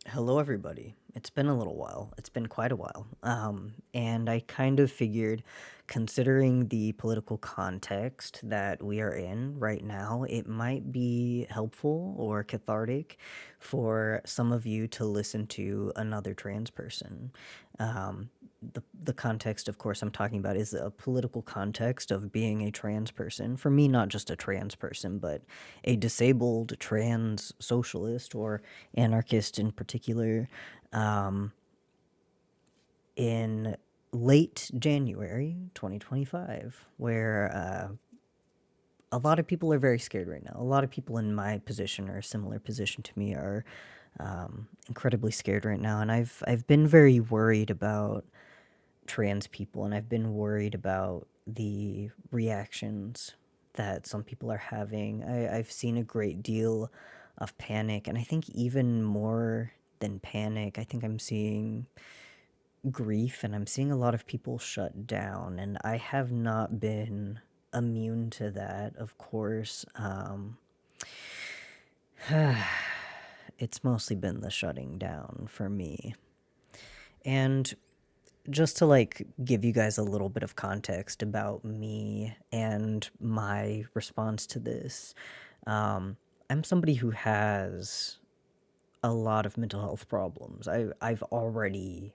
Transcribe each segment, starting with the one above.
Hello, everybody. It's been a little while. It's been quite a while. And I kind of figured, considering the political context that we are in right now, it might be helpful or cathartic for some of you to listen to another trans person. Um, the context, of course, I'm talking about is a political context of being a trans person. For me, not just a trans person, but a disabled trans socialist or anarchist in particular, um, in late January 2025, where a lot of people are very scared right now. A lot of people in my position or a similar position to me are incredibly scared right now, and I've been very worried about trans people, and I've been worried about the reactions that some people are having. I've seen a great deal of panic, and I think even more than panic, I think I'm seeing grief and I'm seeing a lot of people shut down, and I have not been immune to that, of course. It's mostly been the shutting down for me. And just to give you guys a little bit of context about me and my response to this, I'm somebody who has a lot of mental health problems. I've already,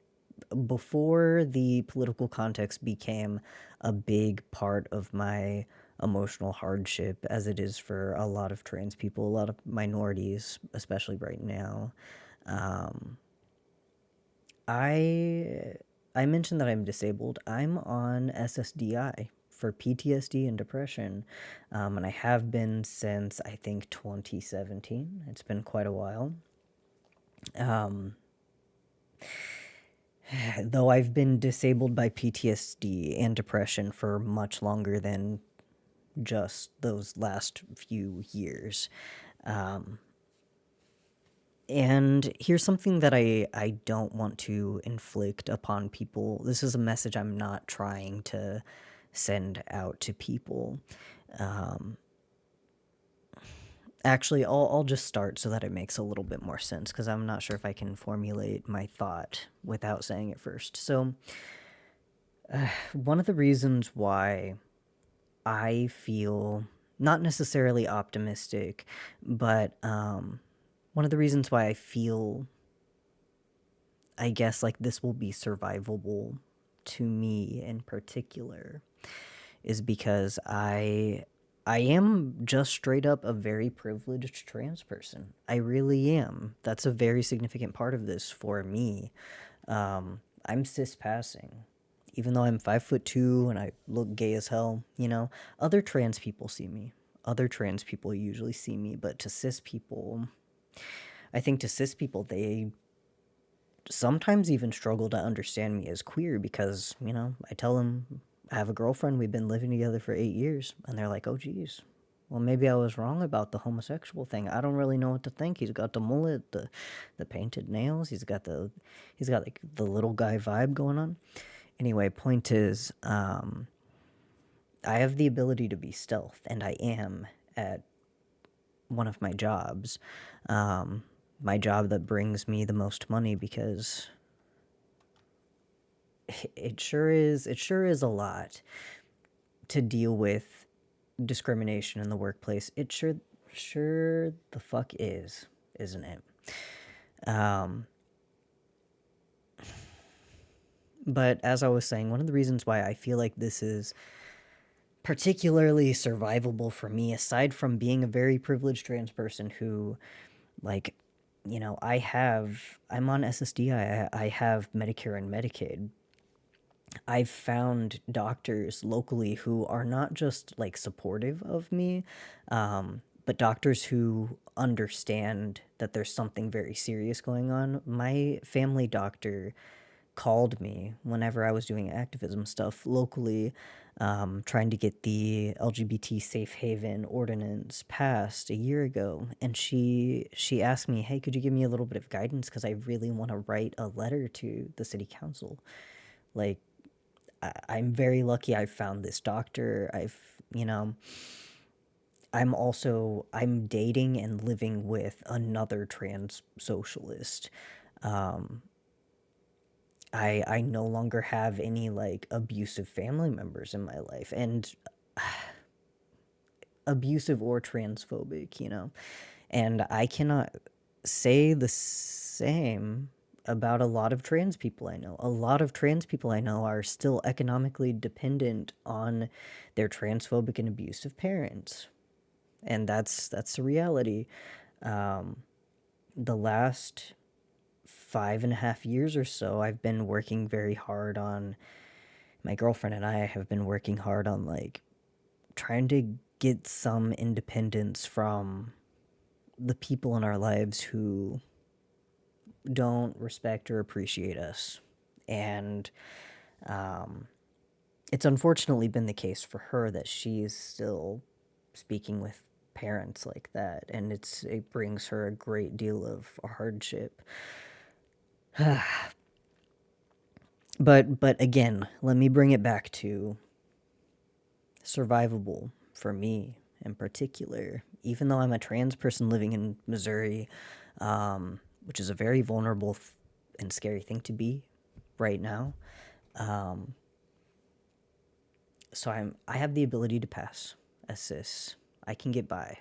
before the political context became a big part of my emotional hardship, as it is for a lot of trans people, a lot of minorities, especially right now. Um, I I mentioned that I'm disabled. I'm on SSDI for PTSD and depression, and I have been since I think 2017. It's been quite a while. Um, though I've been disabled by PTSD and depression for much longer than just those last few years. Um, and here's something that I don't want to inflict upon people. This is a message I'm not trying to send out to people. Um, Actually, I'll just start so that it makes a little bit more sense because I'm not sure if I can formulate my thought without saying it first. So, one of the reasons why I feel not necessarily optimistic, but one of the reasons why I feel, I guess, like this will be survivable to me in particular is because I am just straight up a very privileged trans person. I really am. That's a very significant part of this for me. I'm cis passing. Even though I'm 5'2" and I look gay as hell, other trans people see me. Other trans people usually see me, but to cis people, I think to cis people, they sometimes even struggle to understand me as queer because, I tell them I have a girlfriend, we've been living together for 8 years, and they're like, oh, geez. Well, maybe I was wrong about the homosexual thing. I don't really know what to think. He's got the mullet, the painted nails. He's got like the little guy vibe going on. Anyway, point is, I have the ability to be stealth, and I am at one of my jobs. Um, my job that brings me the most money because it sure is a lot to deal with discrimination in the workplace. It sure the fuck is, isn't it? Um, but as I was saying, one of the reasons why I feel like this is particularly survivable for me, aside from being a very privileged trans person who, like, I'm on SSDI, I have Medicare and Medicaid. I've found doctors locally who are not just like supportive of me, but doctors who understand that there's something very serious going on. My family doctor called me whenever I was doing activism stuff locally, trying to get the LGBT safe haven ordinance passed a year ago, and she asked me, "Hey, could you give me a little bit of guidance because I really want to write a letter to the city council?" Like, I'm very lucky I found this doctor. You know, I'm dating and living with another trans socialist. Um, I no longer have any like abusive family members in my life, and abusive or transphobic, you know. And I cannot say the same about a lot of trans people I know. A lot of trans people I know are still economically dependent on their transphobic and abusive parents. And that's the reality. Um, the last 5.5 years or so, I've been working very hard on, my girlfriend and I have been working hard on like trying to get some independence from the people in our lives who don't respect or appreciate us. And um, it's unfortunately been the case for her that she is still speaking with parents like that, and it brings her a great deal of hardship. But again, let me bring it back to survivable for me in particular. Even though I'm a trans person living in Missouri, which is a very vulnerable and scary thing to be right now. Um, so I have the ability to pass a cis. I can get by.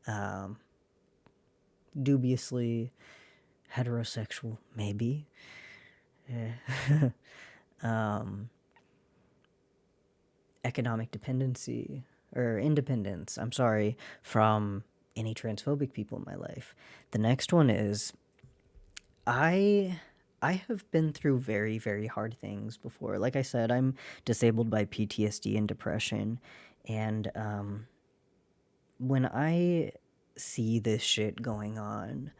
Um, Dubiously heterosexual, maybe. um, Economic dependency or independence, I'm sorry, from any transphobic people in my life. The next one is I I have been through very, very hard things before. Like I said, I'm disabled by PTSD and depression. And when I see this shit going on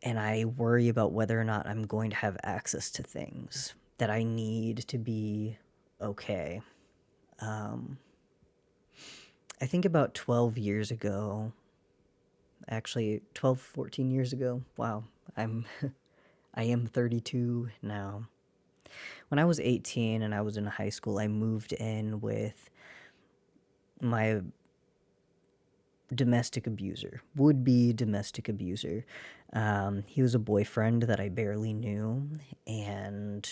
and I worry about whether or not I'm going to have access to things that I need to be okay, um, I think about 12 years ago, actually 12, 14 years ago. Wow, I'm I am 32 now. When I was 18 and I was in high school, I moved in with my domestic abuser, would be domestic abuser. He was a boyfriend that I barely knew, and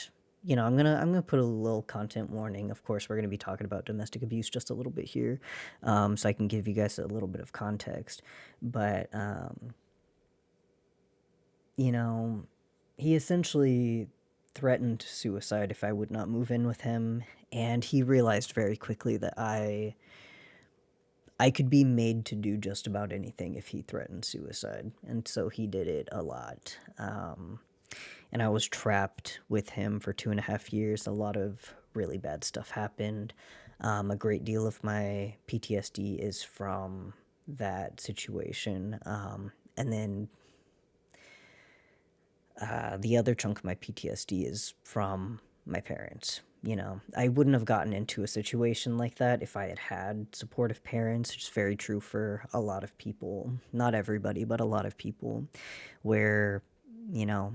I'm gonna put a little content warning. Of course, we're gonna be talking about domestic abuse just a little bit here, so I can give you guys a little bit of context. But you know, he essentially threatened suicide if I would not move in with him, and he realized very quickly that I could be made to do just about anything if he threatened suicide, and so he did it a lot. And I was trapped with him for 2.5 years. A lot of really bad stuff happened. A great deal of my PTSD is from that situation. And then the other chunk of my PTSD is from my parents. You know, I wouldn't have gotten into a situation like that if I had had supportive parents. It's very true for a lot of people. Not everybody, but a lot of people, where, you know,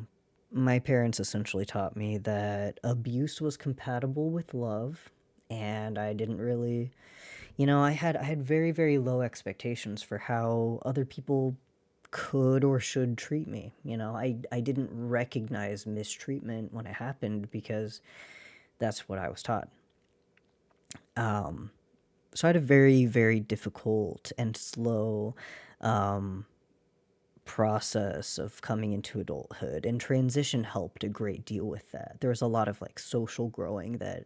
my parents essentially taught me that abuse was compatible with love, and I didn't really, I had very, very low expectations for how other people could or should treat me. I didn't recognize mistreatment when it happened because that's what I was taught. Um, so I had a very, very difficult and slow um, process of coming into adulthood, and transition helped a great deal with that. There was a lot of like social growing that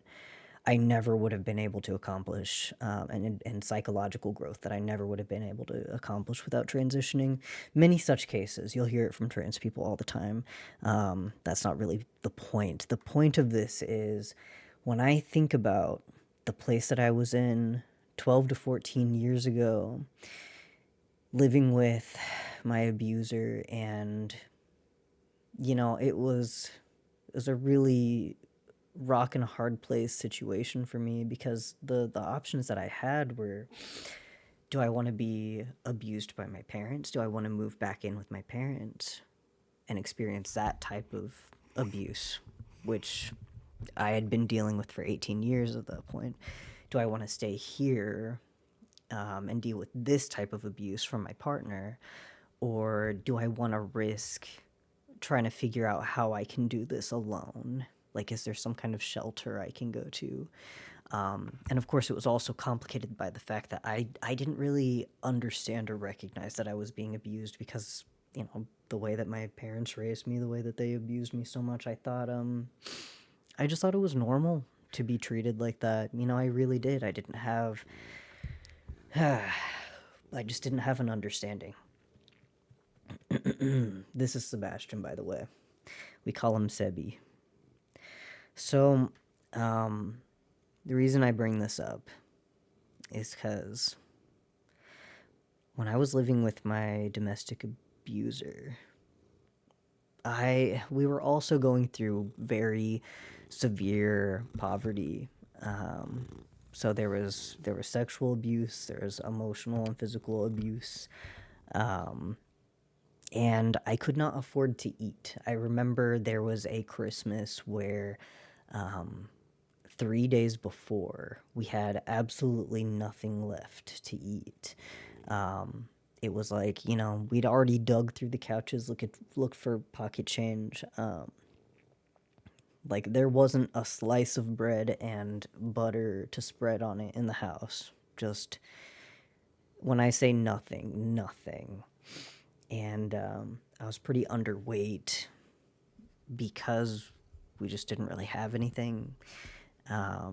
I never would have been able to accomplish, and psychological growth that I never would have been able to accomplish without transitioning. Many such cases. You'll hear it from trans people all the time. That's not really the point. The point of this is when I think about the place that I was in 12 to 14 years ago, living with my abuser, and it was a really rock and a hard place situation for me, because the options that I had were, do I want to be abused by my parents? Do I want to move back in with my parents and experience that type of abuse, which I had been dealing with for 18 years at that point? Do I want to stay here and deal with this type of abuse from my partner? Or do I want to risk trying to figure out how I can do this alone? Like, is there some kind of shelter I can go to? And of course, it was also complicated by the fact that I didn't really understand or recognize that I was being abused because, the way that my parents raised me, the way that they abused me so much, I just thought it was normal to be treated like that. I really did. I just didn't have an understanding. This is Sebastian, by the way. We call him Sebi. So, the reason I bring this up is because when I was living with my domestic abuser, we were also going through very severe poverty. So there was sexual abuse, there was emotional and physical abuse, and I could not afford to eat. I remember there was a Christmas where 3 days before, we had absolutely nothing left to eat. It was like, we'd already dug through the couches, looked for pocket change. Like, there wasn't a slice of bread and butter to spread on it in the house. Just, when I say nothing, nothing. And I was pretty underweight because we just didn't really have anything. I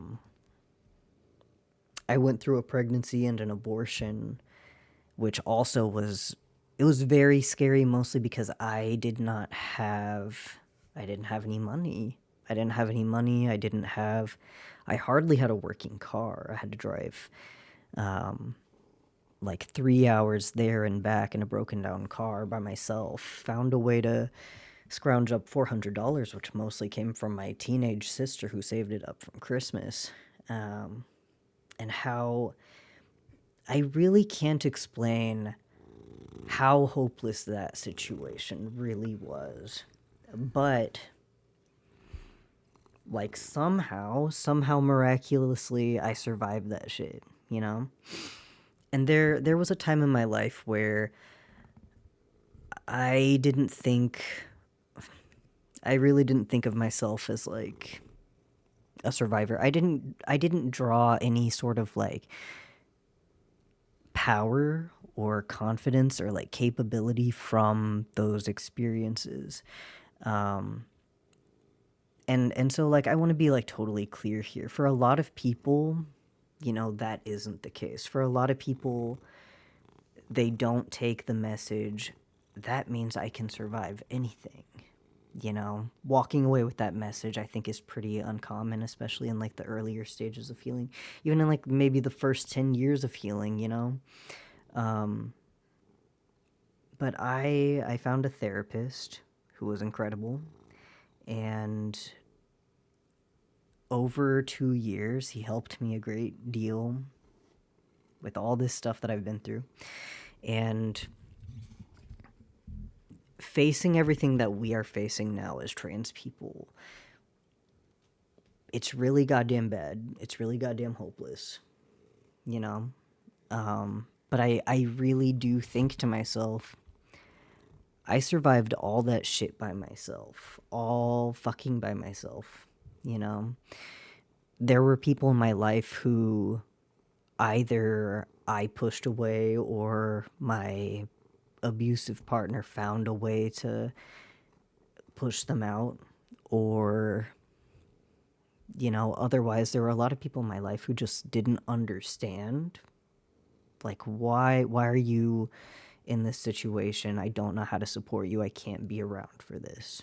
went through a pregnancy and an abortion, which also it was very scary, mostly because I didn't have any money. I hardly had a working car. I had to drive like 3 hours there and back in a broken down car by myself. Found a way to scrounge up $400, which mostly came from my teenage sister who saved it up from Christmas. And how I really can't explain how hopeless that situation really was. But like somehow miraculously I survived that shit, you know? And there was a time in my life where I really didn't think of myself as like a survivor. I didn't draw any sort of like power or confidence or like capability from those experiences. And so like I want to be like totally clear here. For a lot of people, that isn't the case. For a lot of people, they don't take the message that means I can survive anything. Walking away with that message I think is pretty uncommon, especially in like the earlier stages of healing, even in like maybe the first 10 years of healing. But I found a therapist who was incredible, and over 2 years he helped me a great deal with all this stuff that I've been through. And facing everything that we are facing now as trans people, it's really goddamn bad. It's really goddamn hopeless, you know? But I really do think to myself, I survived all that shit by myself. All fucking by myself, you know? There were people in my life who either I pushed away or my abusive partner found a way to push them out, or otherwise there were a lot of people in my life who just didn't understand, like, why are you in this situation? I don't know how to support you. I can't be around for this.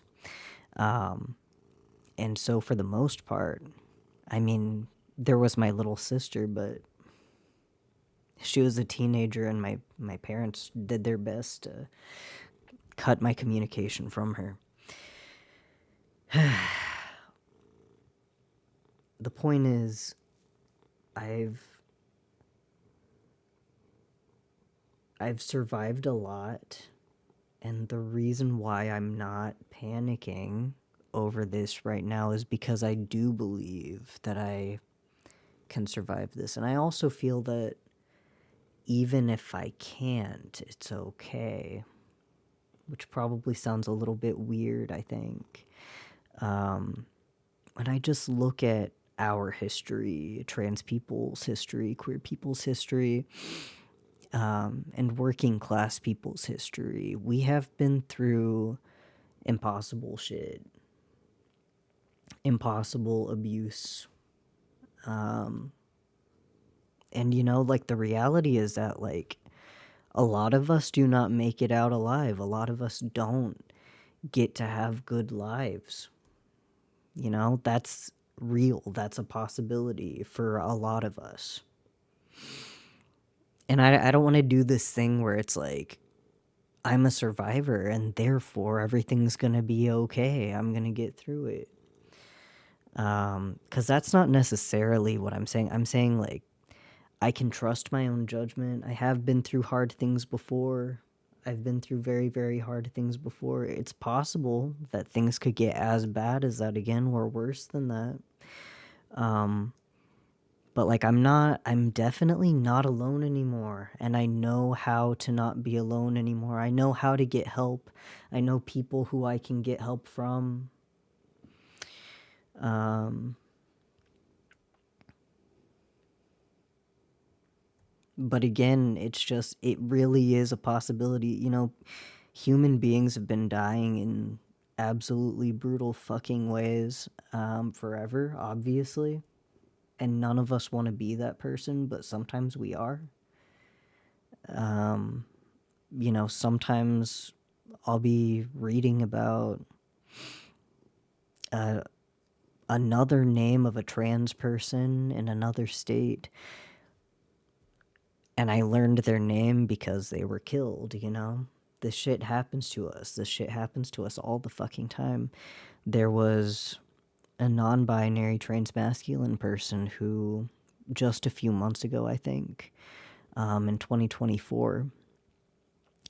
And so for the most part, I mean, there was my little sister, but she was a teenager, and my parents did their best to cut my communication from her. The point is, I've survived a lot, and the reason why I'm not panicking over this right now is because I do believe that I can survive this. And I also feel that even if I can't, it's okay. Which probably sounds a little bit weird, I think. When I just look at our history, trans people's history, queer people's history, and working class people's history, we have been through impossible shit, impossible abuse. And like the reality is that like a lot of us do not make it out alive. A lot of us don't get to have good lives. That's real. That's a possibility for a lot of us. And I don't want to do this thing where it's like, I'm a survivor and therefore everything's going to be okay. I'm going to get through it. Because that's not necessarily what I'm saying. I'm saying, like, I can trust my own judgment. I have been through hard things before. I've been through very, very hard things before. It's possible that things could get as bad as that again or worse than that. But like I'm definitely not alone anymore. And I know how to not be alone anymore. I know how to get help. I know people who I can get help from. But again, it really is a possibility. Human beings have been dying in absolutely brutal fucking ways forever, obviously. And none of us want to be that person, but sometimes we are. Sometimes I'll be reading about another name of a trans person in another state, and I learned their name because they were killed. This shit happens to us. This shit happens to us all the fucking time. There was a non-binary trans masculine person who just a few months ago, I think, in 2024,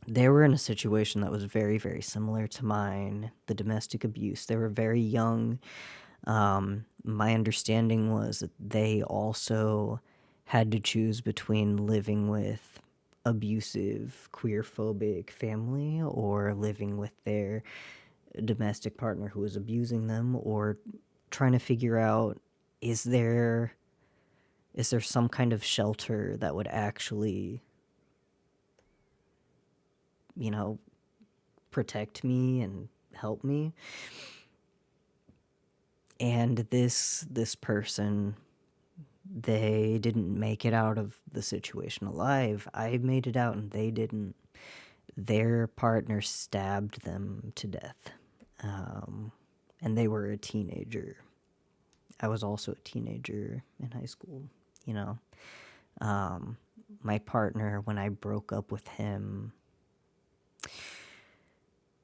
they were in a situation that was very, very similar to mine, the domestic abuse. They were very young. My understanding was that they also had to choose between living with abusive, queer-phobic family or living with their domestic partner who was abusing them, or trying to figure out, is there some kind of shelter that would actually, protect me and help me. And this person, they didn't make it out of the situation alive. I made it out and they didn't. Their partner stabbed them to death. And they were a teenager. I was also a teenager in high school, my partner, when I broke up with him,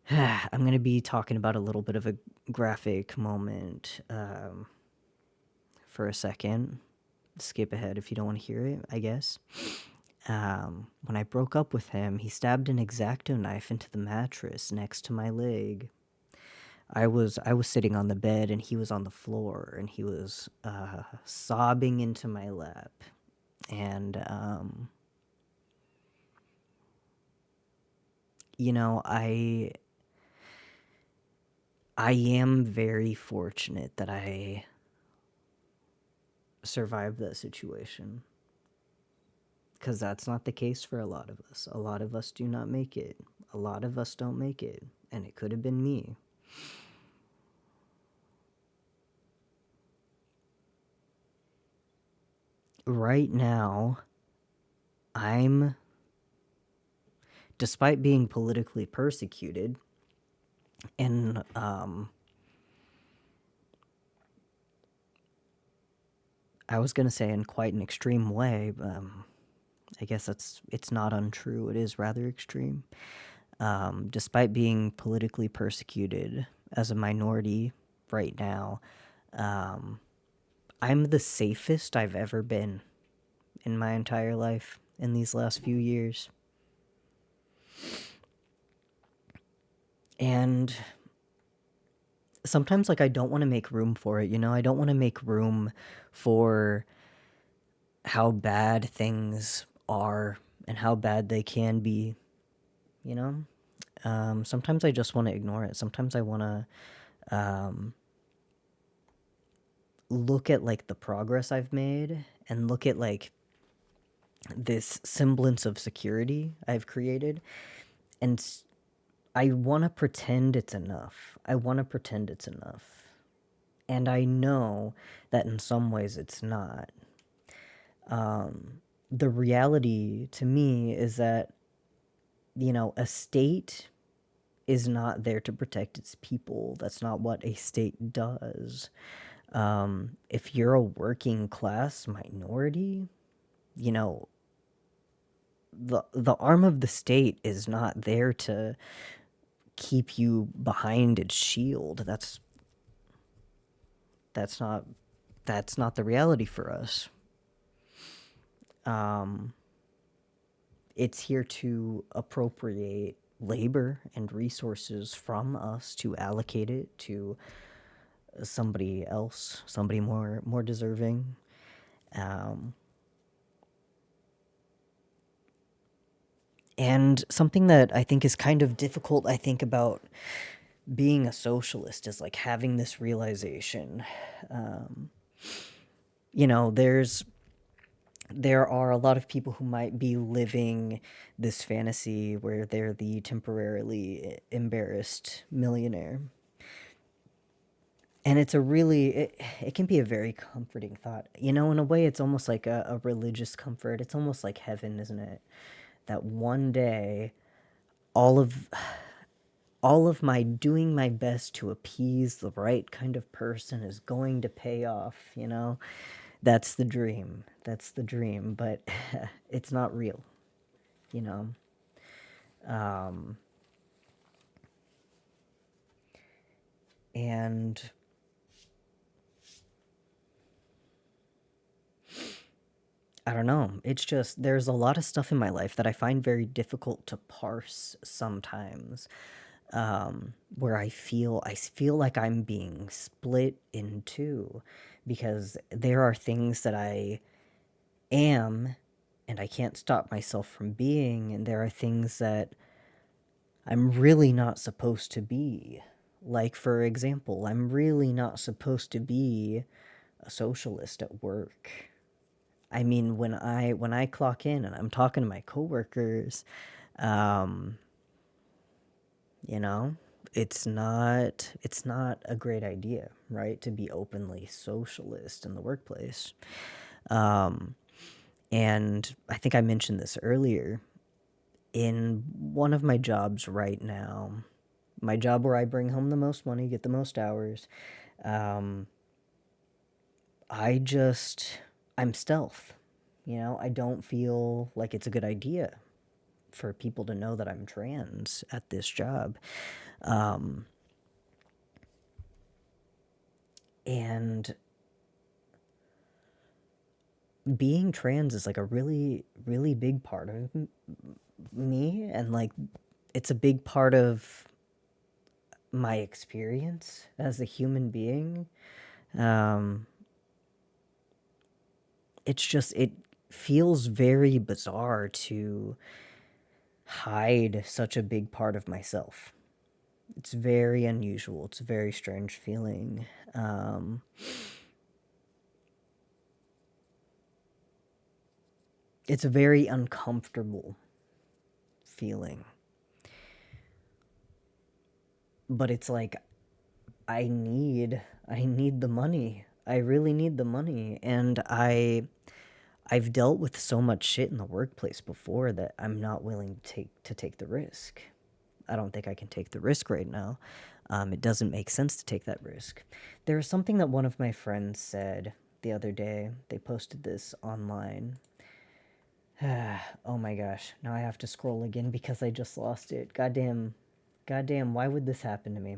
I'm going to be talking about a little bit of a graphic moment for a second. Skip ahead if you don't want to hear it, I guess. When I broke up with him, he stabbed an X-Acto knife into the mattress next to my leg. I was sitting on the bed and he was on the floor and he was sobbing into my lap. And I am very fortunate that I survived that situation. Because that's not the case for a lot of us. A lot of us do not make it. A lot of us don't make it. And it could have been me. Right now, despite being politically persecuted, and I was going to say in quite an extreme way, I guess it's not untrue. It is rather extreme. Despite being politically persecuted as a minority right now, I'm the safest I've ever been in my entire life in these last few years. And sometimes, like, I don't want to make room for it, I don't want to make room for how bad things are and how bad they can be, you know? Sometimes I just want to ignore it. Sometimes I want to look at like the progress I've made and look at like this semblance of security I've created, and I want to pretend it's enough. I want to pretend it's enough. And I know that in some ways it's not. The reality to me is that, a state is not there to protect its people. That's not what a state does. If you're a working class minority, you know, the arm of the state is not there to keep you behind its shield. That's not that's not the reality for us. It's here to appropriate labor and resources from us to allocate it to somebody else, somebody more deserving. And something that I think is kind of difficult, I think, about being a socialist is like having this realization. There are a lot of people who might be living this fantasy where they're the temporarily embarrassed millionaire. And it can be a very comforting thought. In a way, it's almost like a religious comfort. It's almost like heaven, isn't it? That one day, all of all of my doing my best to appease the right kind of person is going to pay off. That's the dream. That's the dream, but it's not real, you know. And I don't know. It's just there's a lot of stuff in my life that I find very difficult to parse sometimes. Where I feel like I'm being split in two, because there are things that I am and I can't stop myself from being, and there are things that I'm really not supposed to be. Like, for example, I'm really not supposed to be a socialist at work. I mean, when I clock in and I'm talking to my coworkers, um, you know, it's not a great idea, right? To be openly socialist in the workplace. Um, and I think I mentioned this earlier. In one of my jobs right now, my job where I bring home the most money, get the most hours, um, I just I'm stealth. I don't feel like it's a good idea for people to know that I'm trans at this job. And being trans is like a really, really big part of me. And like, it's a big part of my experience as a human being. Um, it feels very bizarre to hide such a big part of myself. It's very unusual. It's a very strange feeling. It's a very uncomfortable feeling. But it's like I need the money. I really need the money, and I've dealt with so much shit in the workplace before that I'm not willing to take the risk. I don't think I can take the risk right now. It doesn't make sense to take that risk. There was something that one of my friends said the other day. They posted this online. Oh my gosh. Now I have to scroll again because I just lost it. Goddamn. Goddamn, why would this happen to me?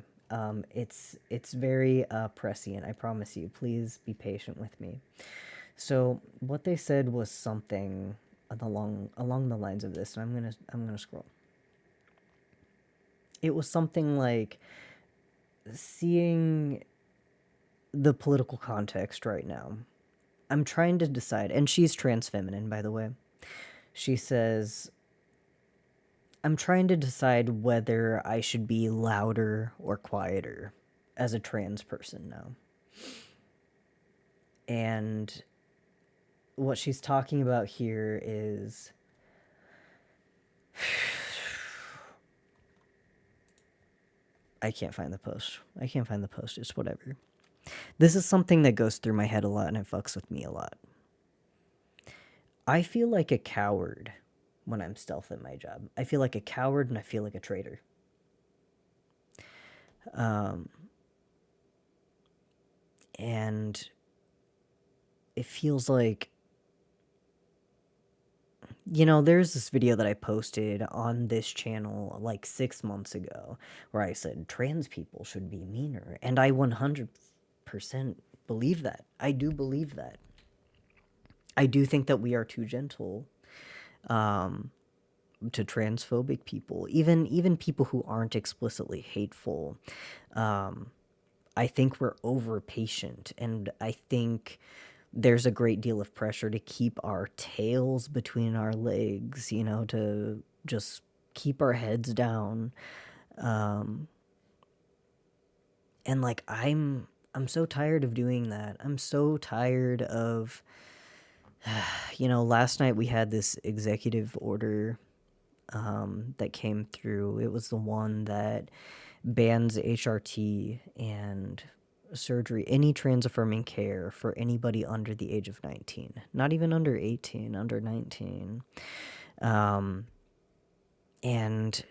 It's very prescient, I promise you. Please be patient with me. So what they said was something along the lines of this, and I'm gonna scroll. It was something like, seeing the political context right now, I'm trying to decide, and she's trans feminine, by the way. She says, I'm trying to decide whether I should be louder or quieter as a trans person now. And what she's talking about here is I can't find the post. It's whatever. This is something that goes through my head a lot and it fucks with me a lot. I feel like a coward when I'm stealth at my job. I feel like a coward and I feel like a traitor. And it feels like, you know, there's this video that I posted on this channel like 6 months ago where I said trans people should be meaner. And I 100% believe that. I do believe that. I do think that we are too gentle to transphobic people, even people who aren't explicitly hateful. I think we're over patient, and I think there's a great deal of pressure to keep our tails between our legs, you know, to just keep our heads down. And like I'm so tired of doing that. I'm so tired of you know, last night we had this executive order that came through. It was the one that bans HRT and surgery, any trans affirming care for anybody under the age of 19. Not even under 18, under 19. And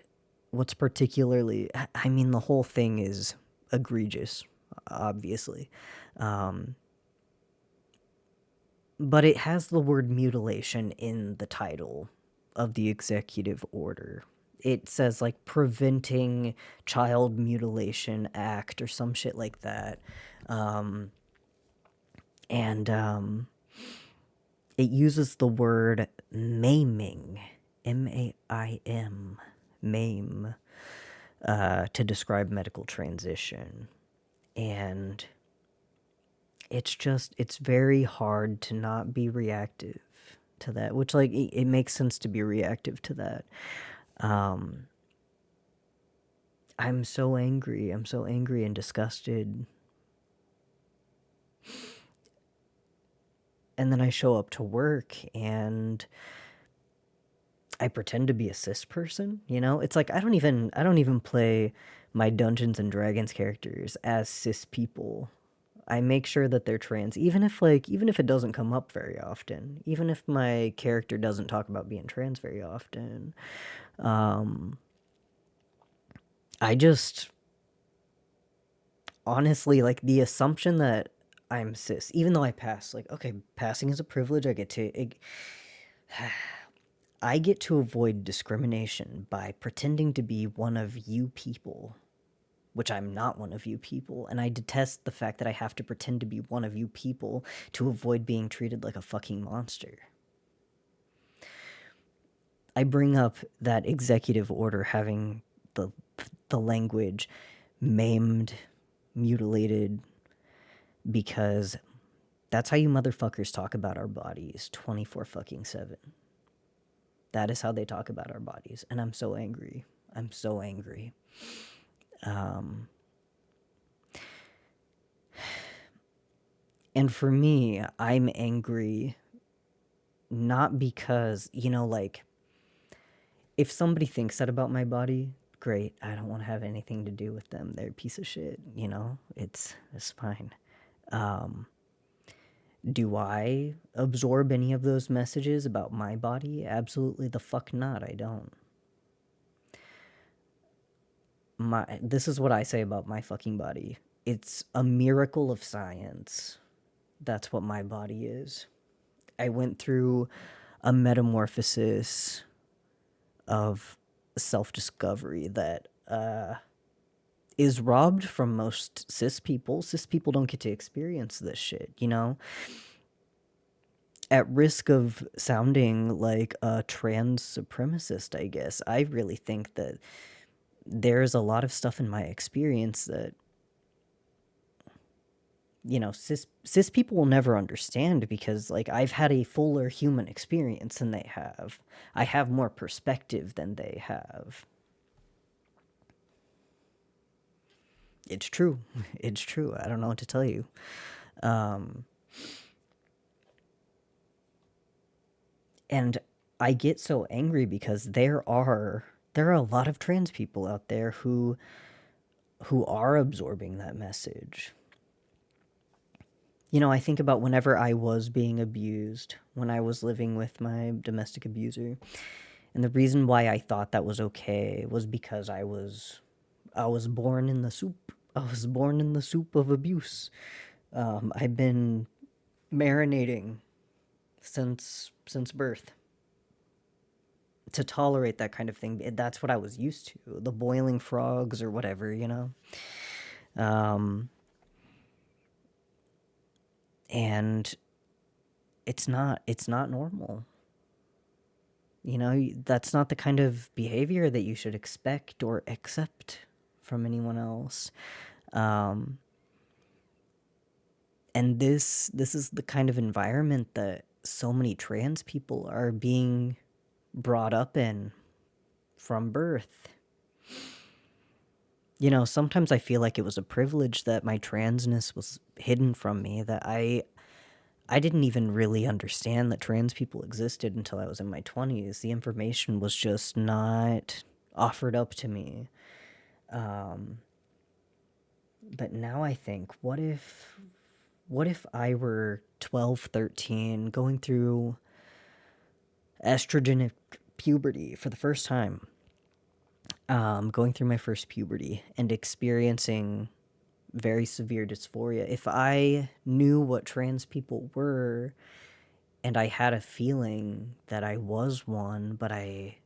what's particularly, I mean, the whole thing is egregious, obviously. But it has the word mutilation in the title of the executive order. It says like Preventing Child Mutilation Act or some shit like that. It uses the word maiming, M-A-I-M, maim, to describe medical transition. And it's very hard to not be reactive to that, which like it makes sense to be reactive to that. I'm so angry and disgusted. And then I show up to work and I pretend to be a cis person, you know? It's like I don't even play my Dungeons and Dragons characters as cis people. I make sure that they're trans, even if it doesn't come up very often, even if my character doesn't talk about being trans very often. I just honestly like the assumption that I'm cis, even though I pass, like, okay, passing is a privilege. I get to avoid discrimination by pretending to be one of you people, which I'm not one of you people, and I detest the fact that I have to pretend to be one of you people to avoid being treated like a fucking monster. I bring up that executive order having the language maimed, mutilated, because that's how you motherfuckers talk about our bodies 24/7. That is how they talk about our bodies, and I'm so angry. I'm so angry. And for me, I'm angry not because, you know, like, if somebody thinks that about my body, great. I don't want to have anything to do with them. They're a piece of shit, you know? It's fine. Do I absorb any of those messages about my body? Absolutely the fuck not. I don't. This is what I say about my fucking body. It's a miracle of science. That's what my body is. I went through a metamorphosis of self-discovery that is robbed from most cis people. Cis people don't get to experience this shit, you know? At risk of sounding like a trans supremacist, I guess, I really think that there's a lot of stuff in my experience that cis people will never understand because like I've had a fuller human experience than they have. I have more perspective than they have. It's true. It's true. I don't know what to tell you. Um, and I get so angry because there are a lot of trans people out there who are absorbing that message. I think about whenever I was being abused, when I was living with my domestic abuser, and the reason why I thought that was okay was because I was born in the soup. I was born in the soup of abuse. I've been marinating since birth to tolerate that kind of thing. That's what I was used to. The boiling frogs or whatever. Um, and it's not normal. That's not the kind of behavior that you should expect or accept from anyone else. Um, and this is the kind of environment that so many trans people are being brought up in from birth. Sometimes I feel like it was a privilege that my transness was hidden from me, that I didn't even really understand that trans people existed until I was in my 20s. The information was just not offered up to me. Um, but now I think, what if I were 12, 13, going through estrogenic puberty for the first time, going through my first puberty and experiencing very severe dysphoria. If I knew what trans people were and I had a feeling that I was one, but I,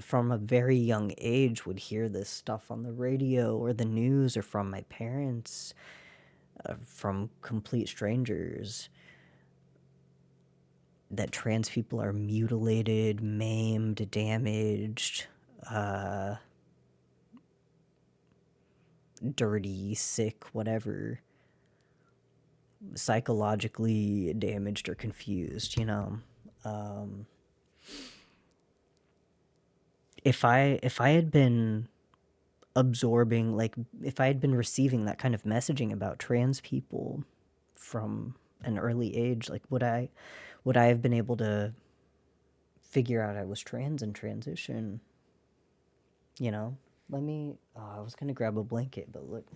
from a very young age, would hear this stuff on the radio or the news or from my parents, from complete strangers, that trans people are mutilated, maimed, damaged, uh, dirty, sick, whatever, psychologically damaged or confused. Um, if I had been absorbing, like, if I had been receiving that kind of messaging about trans people from an early age, like, would I have been able to figure out I was trans and transition? You know, let me. Oh, I was gonna grab a blanket, but look,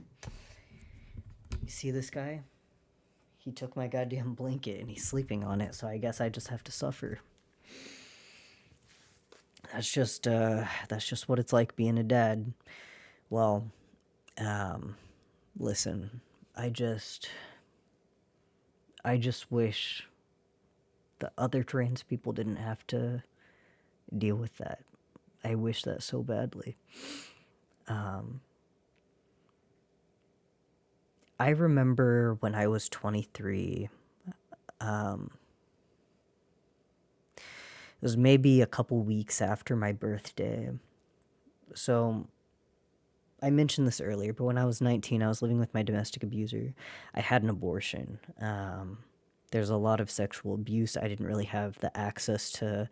you see this guy? He took my goddamn blanket and he's sleeping on it, so I guess I just have to suffer. That's just what it's like being a dad. Well, um, listen, I just I just wish the other trans people didn't have to deal with that. I wish that so badly. Um, I remember when I was 23, um, it was maybe a couple weeks after my birthday. So I mentioned this earlier, but when I was 19, I was living with my domestic abuser. I had an abortion. There's a lot of sexual abuse. I didn't really have the access to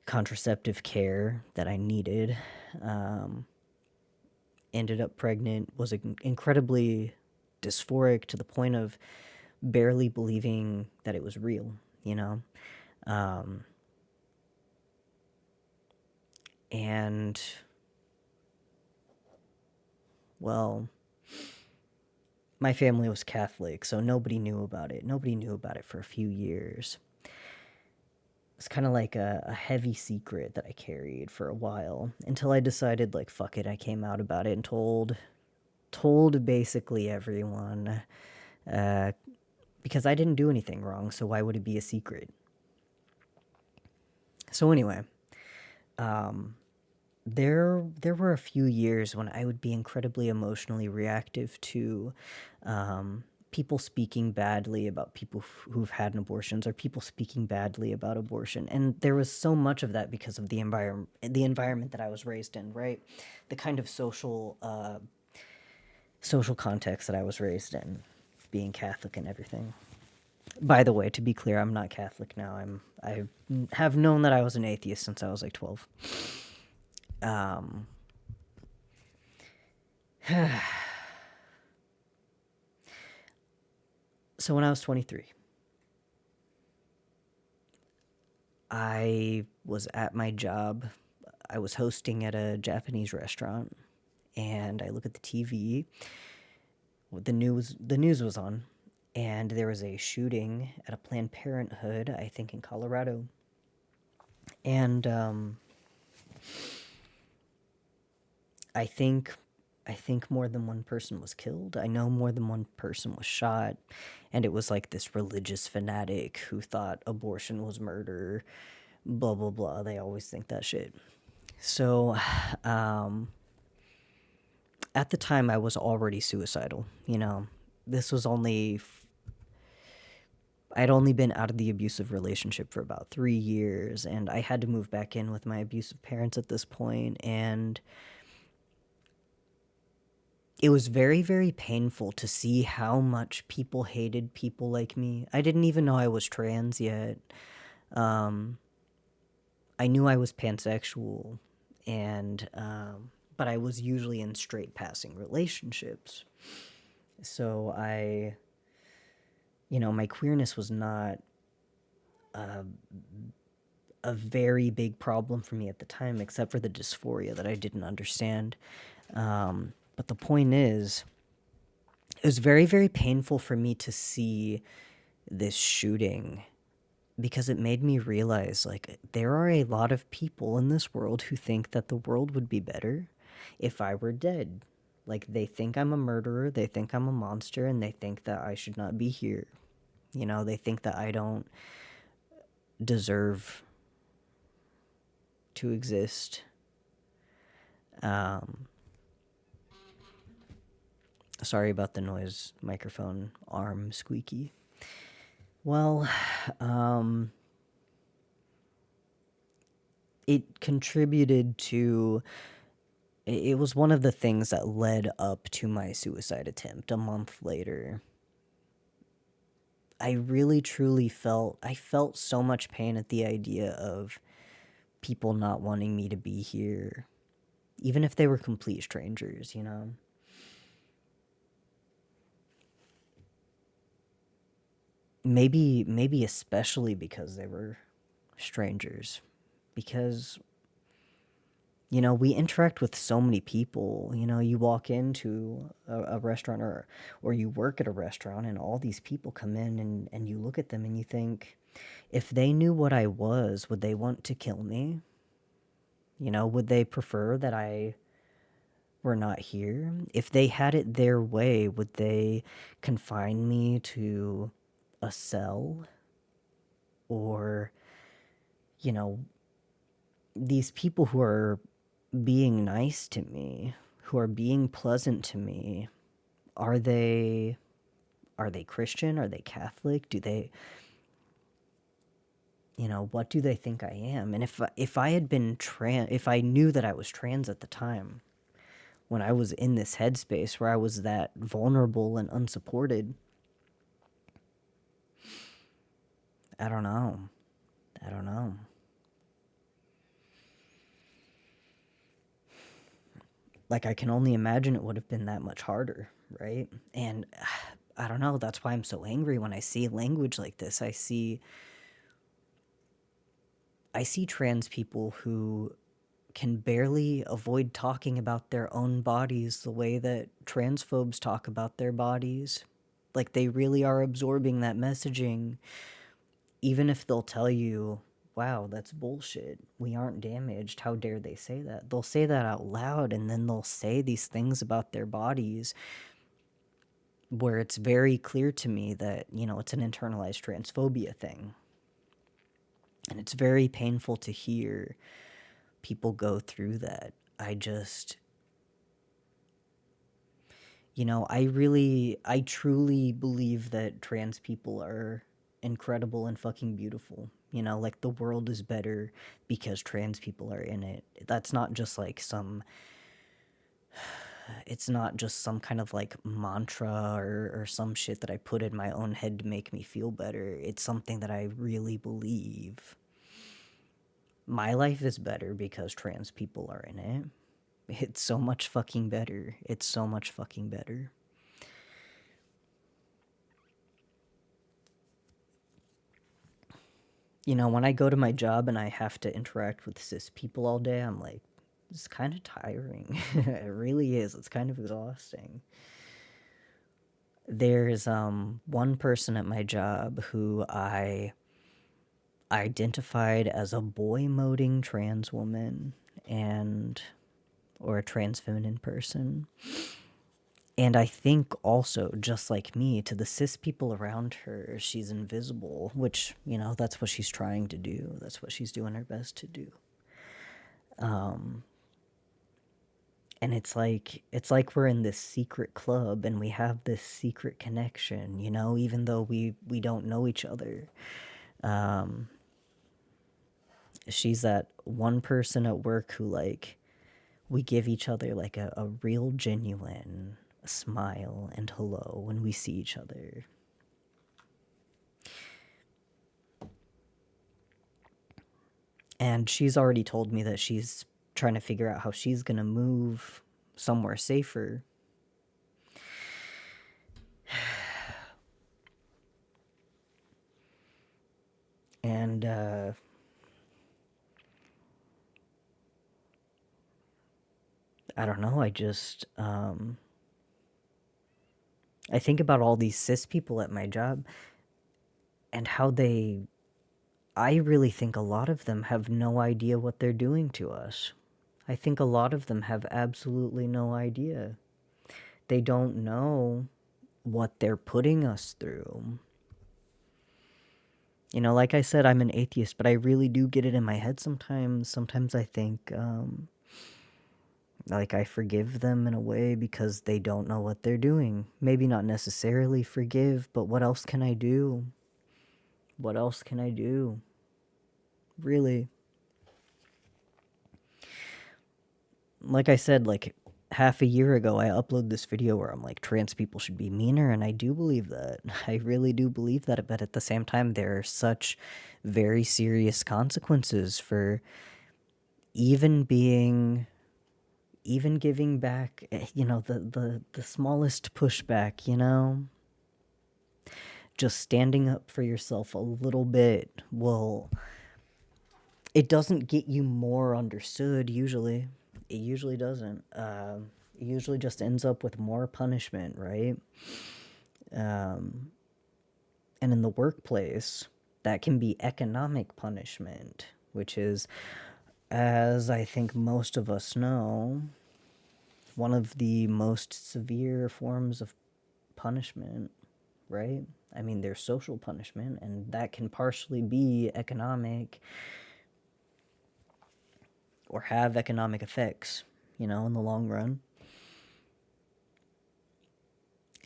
contraceptive care that I needed. Um, Ended up pregnant, was incredibly dysphoric to the point of barely believing that it was real, you know? Um, and, well, my family was Catholic, so nobody knew about it. Nobody knew about it for a few years. It's kind of like a heavy secret that I carried for a while until I decided, like, fuck it. I came out about it and told basically everyone, uh, because I didn't do anything wrong, so why would it be a secret? So anyway, um, there were a few years when I would be incredibly emotionally reactive to people speaking badly about people who've had abortions, or people speaking badly about abortion. And there was so much of that because of the environment that I was raised in, right? The kind of social context that I was raised in. being Catholic and everything. By the way, to be clear, I'm not Catholic now. I have known that I was an atheist since I was like 12. Um, so when I was 23, I was at my job. I was hosting at a Japanese restaurant, and I look at the TV. The news was on, and there was a shooting at a Planned Parenthood, I think in Colorado. And I think more than one person was killed. I know more than one person was shot, and it was like this religious fanatic who thought abortion was murder, blah blah blah. They always think that shit. So, at the time I was already suicidal, you know. This was only I'd only been out of the abusive relationship for about 3 years, and I had to move back in with my abusive parents at this point, and it was very, very painful to see how much people hated people like me. I didn't even know I was trans yet. Um, I knew I was pansexual, and but I was usually in straight passing relationships. So my queerness was not a very big problem for me at the time, except for the dysphoria that I didn't understand. But the point is, it was very, very painful for me to see this shooting because it made me realize, like, there are a lot of people in this world who think that the world would be better if I were dead. Like, they think I'm a murderer, they think I'm a monster, and they think that I should not be here. You know, they think that I don't deserve to exist. Sorry about the noise, microphone arm squeaky. Well, it contributed to. It was one of the things that led up to my suicide attempt a month later. I really truly felt so much pain at the idea of people not wanting me to be here, even if they were complete strangers, you know? Maybe especially because they were strangers. Because, we interact with so many people. You walk into a restaurant or you work at a restaurant and all these people come in and you look at them and you think, if they knew what I was, would they want to kill me? Would they prefer that I were not here? If they had it their way, would they confine me to a cell? Or, you know, these people who are being nice to me, who are being pleasant to me, are they Christian? Are they Catholic? Do they, what do they think I am? And if I had been if I knew that I was trans at the time, when I was in this headspace where I was that vulnerable and unsupported, I don't know. I don't know. Like, I can only imagine it would have been that much harder, right? And I don't know. That's why I'm so angry when I see language like this. I see trans people who can barely avoid talking about their own bodies the way that transphobes talk about their bodies. Like, they really are absorbing that messaging, even if they'll tell you, wow, that's bullshit. We aren't damaged. How dare they say that? They'll say that out loud, and then they'll say these things about their bodies where it's very clear to me that, it's an internalized transphobia thing. And it's very painful to hear people go through that. I truly believe that trans people are incredible and fucking beautiful. Like, the world is better because trans people are in it. That's not just like some it's not just some kind of like mantra or some shit that I put in my own head to make me feel better. It's something that I really believe. My life is better because trans people are in it. It's so much fucking better. It's so much fucking better. You know, when I go to my job and I have to interact with cis people all day, I'm like, it's kind of tiring. It really is. It's kind of exhausting. There's one person at my job who I identified as a boy moding trans woman and or a trans feminine person. And I think also, just like me, to the cis people around her, she's invisible, which, you know, that's what she's trying to do. That's what she's doing her best to do. And it's like we're in this secret club and we have this secret connection, you know, even though we don't know each other. She's that one person at work who like we give each other like a real genuine smile and hello when we see each other. And she's already told me that she's trying to figure out how she's going to move somewhere safer. And I don't know, I think about all these cis people at my job and how I really think a lot of them have no idea what they're doing to us. I think a lot of them have absolutely no idea. They don't know what they're putting us through. You know, like I said, I'm an atheist, but I really do get it in my head sometimes. Sometimes I think, like, I forgive them in a way because they don't know what they're doing. Maybe not necessarily forgive, but what else can I do? What else can I do? Really. Like I said, like, half a year ago, I uploaded this video where I'm like, trans people should be meaner, and I do believe that. I really do believe that, but at the same time, there are such very serious consequences for even being even giving back, you know, the smallest pushback, you know, just standing up for yourself a little bit will, it doesn't get you more understood usually. It usually doesn't. It usually just ends up with more punishment, right? And in the workplace, that can be economic punishment, which is, as I think most of us know, one of the most severe forms of punishment, right? I mean, there's social punishment, and that can partially be economic or have economic effects, you know, in the long run.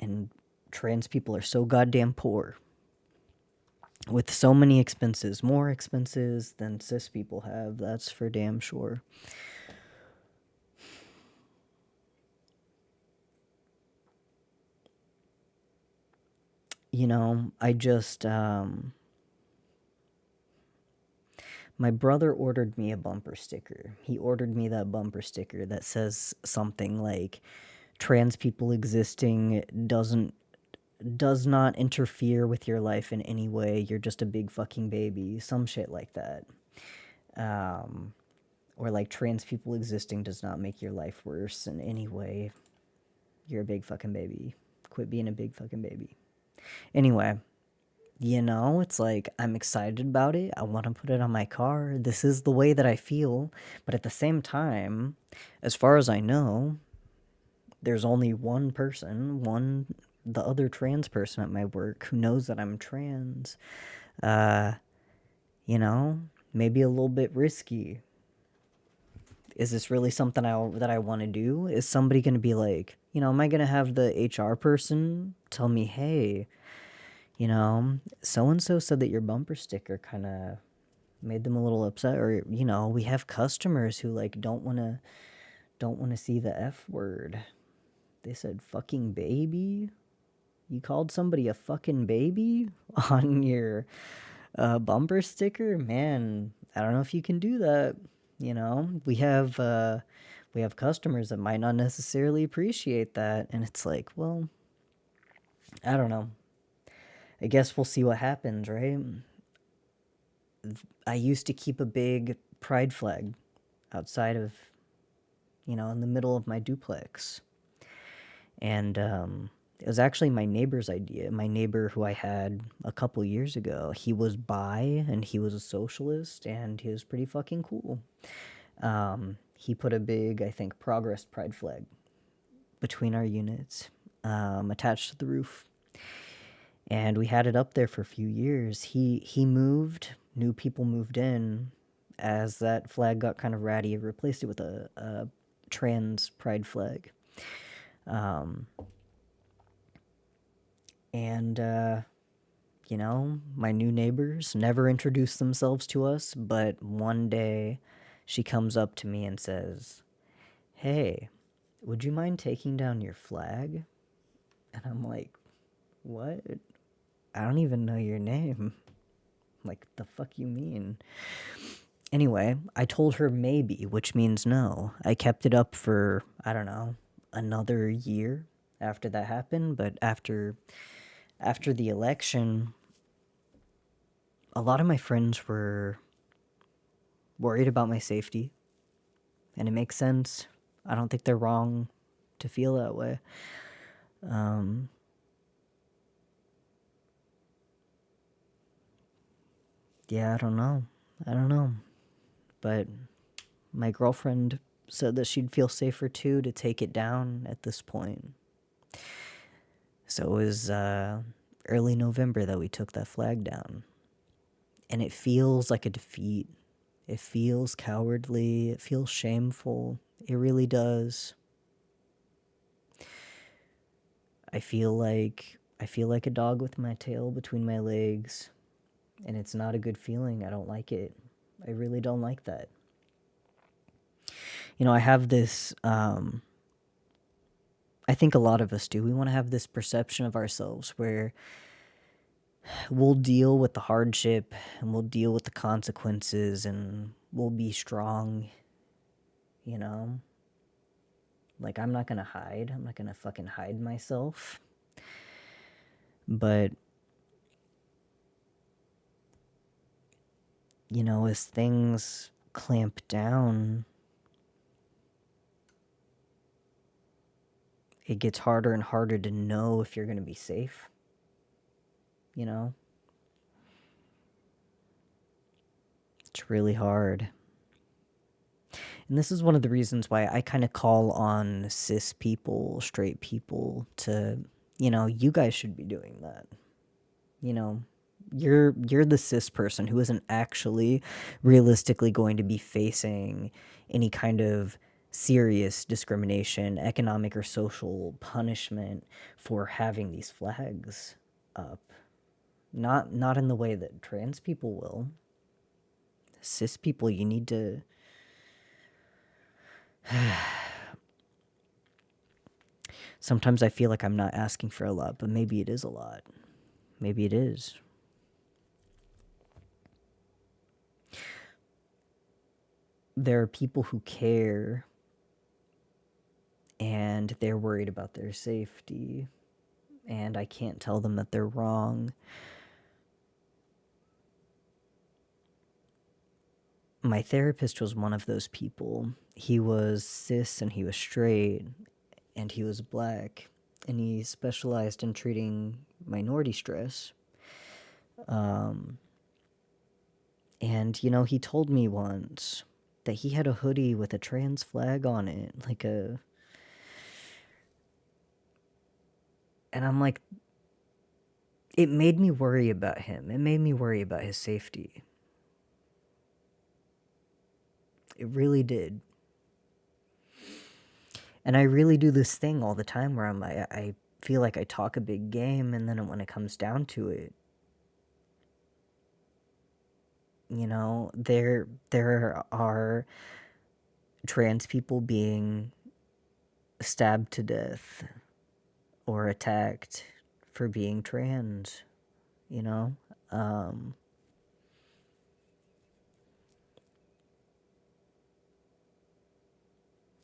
And trans people are so goddamn poor with so many expenses, more expenses than cis people have, that's for damn sure. You know, my brother ordered me a bumper sticker. He ordered me that bumper sticker that says something like, trans people existing does not interfere with your life in any way. You're just a big fucking baby. Some shit like that. Or like, trans people existing does not make your life worse in any way. You're a big fucking baby. Quit being a big fucking baby. Anyway, you know, it's like I'm excited about it. I want to put it on my car. This is the way that I feel. But at the same time, as far as I know, there's only one person, the other trans person at my work who knows that I'm trans. You know, maybe a little bit risky. Is this really something that I want to do? Is somebody going to be like, you know, am I going to have the HR person tell me, hey, you know, so and so said that your bumper sticker kind of made them a little upset, or you know, we have customers who like don't want to see the F word. They said fucking baby. You called somebody a fucking baby on your bumper sticker? Man, I don't know if you can do that. You know, we have customers that might not necessarily appreciate that, and it's like, well, I don't know. I guess we'll see what happens, right? I used to keep a big pride flag outside of, in the middle of my duplex. And it was actually my neighbor's idea. My neighbor, who I had a couple years ago, he was bi and he was a socialist and he was pretty fucking cool. He put a big, I think, Progress pride flag between our units, attached to the roof. And we had it up there for a few years. He moved, new people moved in. As that flag got kind of ratty, he replaced it with a trans pride flag. And my new neighbors never introduced themselves to us, but one day she comes up to me and says, "Hey, would you mind taking down your flag?" And I'm like, "What? I don't even know your name." Like, the fuck you mean? Anyway, I told her maybe, which means no. I kept it up for, I don't know, another year after that happened, but after the election, a lot of my friends were worried about my safety, and it makes sense. I don't think they're wrong to feel that way. Yeah, I don't know. But my girlfriend said that she'd feel safer too to take it down at this point. So it was early November that we took that flag down. And it feels like a defeat. It feels cowardly. It feels shameful. It really does. I feel like a dog with my tail between my legs, and it's not a good feeling. I don't like it. I really don't like that. I have this I think a lot of us do. We want to have this perception of ourselves where we'll deal with the hardship and we'll deal with the consequences and we'll be strong, you know? Like, I'm not going to hide. I'm not going to fucking hide myself. But, as things clamp down, it gets harder and harder to know if you're going to be safe. It's really hard. And this is one of the reasons why I kind of call on cis people, straight people to, you guys should be doing that. You're the cis person who isn't actually realistically going to be facing any kind of serious discrimination, economic or social punishment for having these flags up. Not in the way that trans people will. Cis people, you need to sometimes I feel like I'm not asking for a lot, but maybe it is a lot. Maybe it is. There are people who care and they're worried about their safety, and I can't tell them that they're wrong. My therapist was one of those people. He was cis and he was straight and he was black and he specialized in treating minority stress. And, he told me once that he had a hoodie with a trans flag on it, and I'm like, it made me worry about him. It made me worry about his safety. It really did. And I really do this thing all the time where I feel like I talk a big game, and then when it comes down to it, there are trans people being stabbed to death or attacked for being trans, you know? Um,